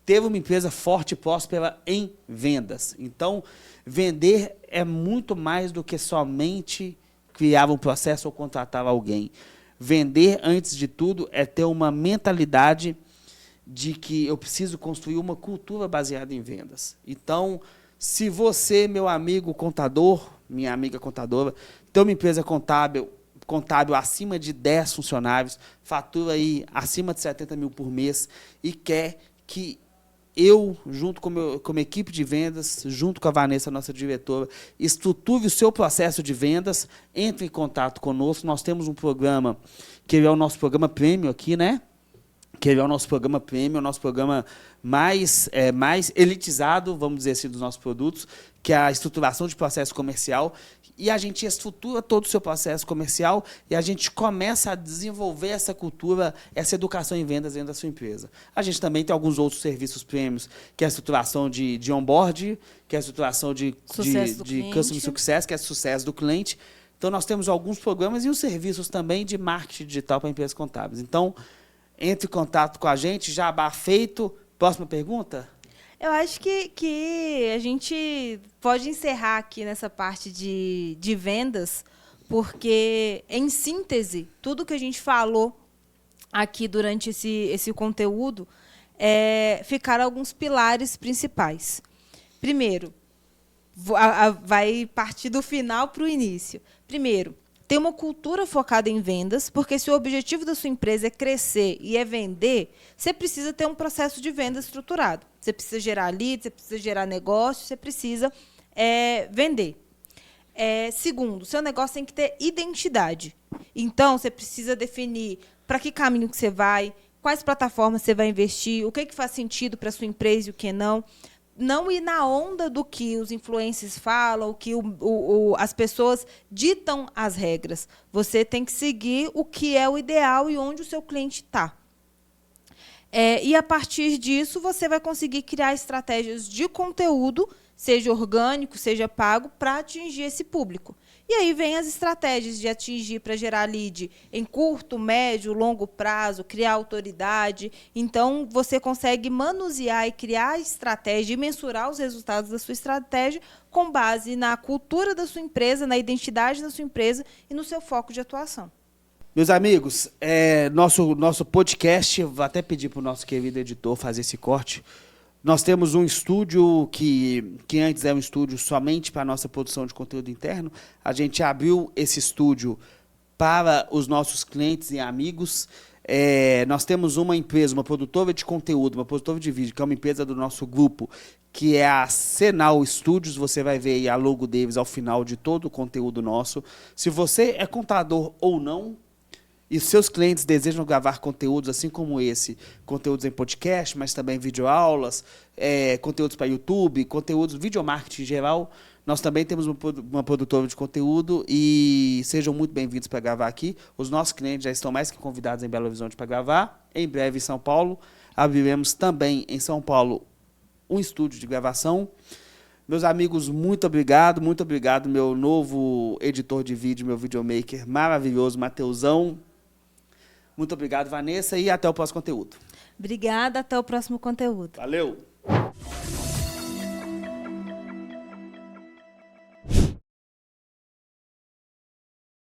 ter uma empresa forte e próspera em vendas. Então, vender é muito mais do que somente criar um processo ou contratar alguém. Vender, antes de tudo, é ter uma mentalidade de que eu preciso construir uma cultura baseada em vendas. Então, se você, meu amigo contador, minha amiga contadora, tem uma empresa contábil acima de 10 funcionários, fatura aí acima de 70 mil por mês e quer que eu, junto com a equipe de vendas, junto com a Vanessa, nossa diretora, estruture o seu processo de vendas, entre em contato conosco. Nós temos um programa, que é o nosso programa Prêmio aqui, né? Que é o nosso programa Prêmio, o nosso programa mais elitizado, vamos dizer assim, dos nossos produtos, que é a estruturação de processo comercial. E a gente estrutura todo o seu processo comercial e a gente começa a desenvolver essa cultura, essa educação em vendas dentro da sua empresa. A gente também tem alguns outros serviços prêmios, que é a estruturação de onboard, que é a estruturação de customer success, que é o sucesso do cliente. Então, nós temos alguns programas e os serviços também de marketing digital para empresas contábeis. Então, entre em contato com a gente, jabá feito. Próxima pergunta? Eu acho que a gente pode encerrar aqui nessa parte de vendas, porque, em síntese, tudo que a gente falou aqui durante esse conteúdo ficaram alguns pilares principais. Primeiro, vai partir do final para o início. Primeiro, ter uma cultura focada em vendas, porque se o objetivo da sua empresa é crescer e é vender, você precisa ter um processo de venda estruturado. Você precisa gerar leads, você precisa gerar negócio, você precisa vender. Segundo, seu negócio tem que ter identidade. Então, você precisa definir para que caminho que você vai, quais plataformas você vai investir, o que faz sentido para a sua empresa e o que não. Não ir na onda do que os influencers falam, o que as pessoas ditam as regras. Você tem que seguir o que é o ideal e onde o seu cliente está. E, a partir disso, você vai conseguir criar estratégias de conteúdo, seja orgânico, seja pago, para atingir esse público. E aí vem as estratégias de atingir para gerar lead em curto, médio, longo prazo, criar autoridade. Então, você consegue manusear e criar estratégia e mensurar os resultados da sua estratégia com base na cultura da sua empresa, na identidade da sua empresa e no seu foco de atuação. Meus amigos, nosso podcast, vou até pedir para o nosso querido editor fazer esse corte. Nós temos um estúdio que antes era um estúdio somente para a nossa produção de conteúdo interno. A gente abriu esse estúdio para os nossos clientes e amigos. Nós temos uma empresa, uma produtora de conteúdo, uma produtora de vídeo, que é uma empresa do nosso grupo, que é a Senal Studios. Você vai ver aí a logo deles ao final de todo o conteúdo nosso. Se você é contador ou não, e seus clientes desejam gravar conteúdos assim como esse, conteúdos em podcast, mas também videoaulas, conteúdos para YouTube, conteúdos, videomarketing em geral, nós também temos uma produtora de conteúdo e sejam muito bem-vindos para gravar aqui. Os nossos clientes já estão mais que convidados em Belo Horizonte para gravar. Em breve em São Paulo. Abriremos também em São Paulo um estúdio de gravação. Meus amigos, muito obrigado, meu novo editor de vídeo, meu videomaker maravilhoso, Mateusão. Muito obrigado, Vanessa, e até o próximo conteúdo. Obrigada, até o próximo conteúdo. Valeu!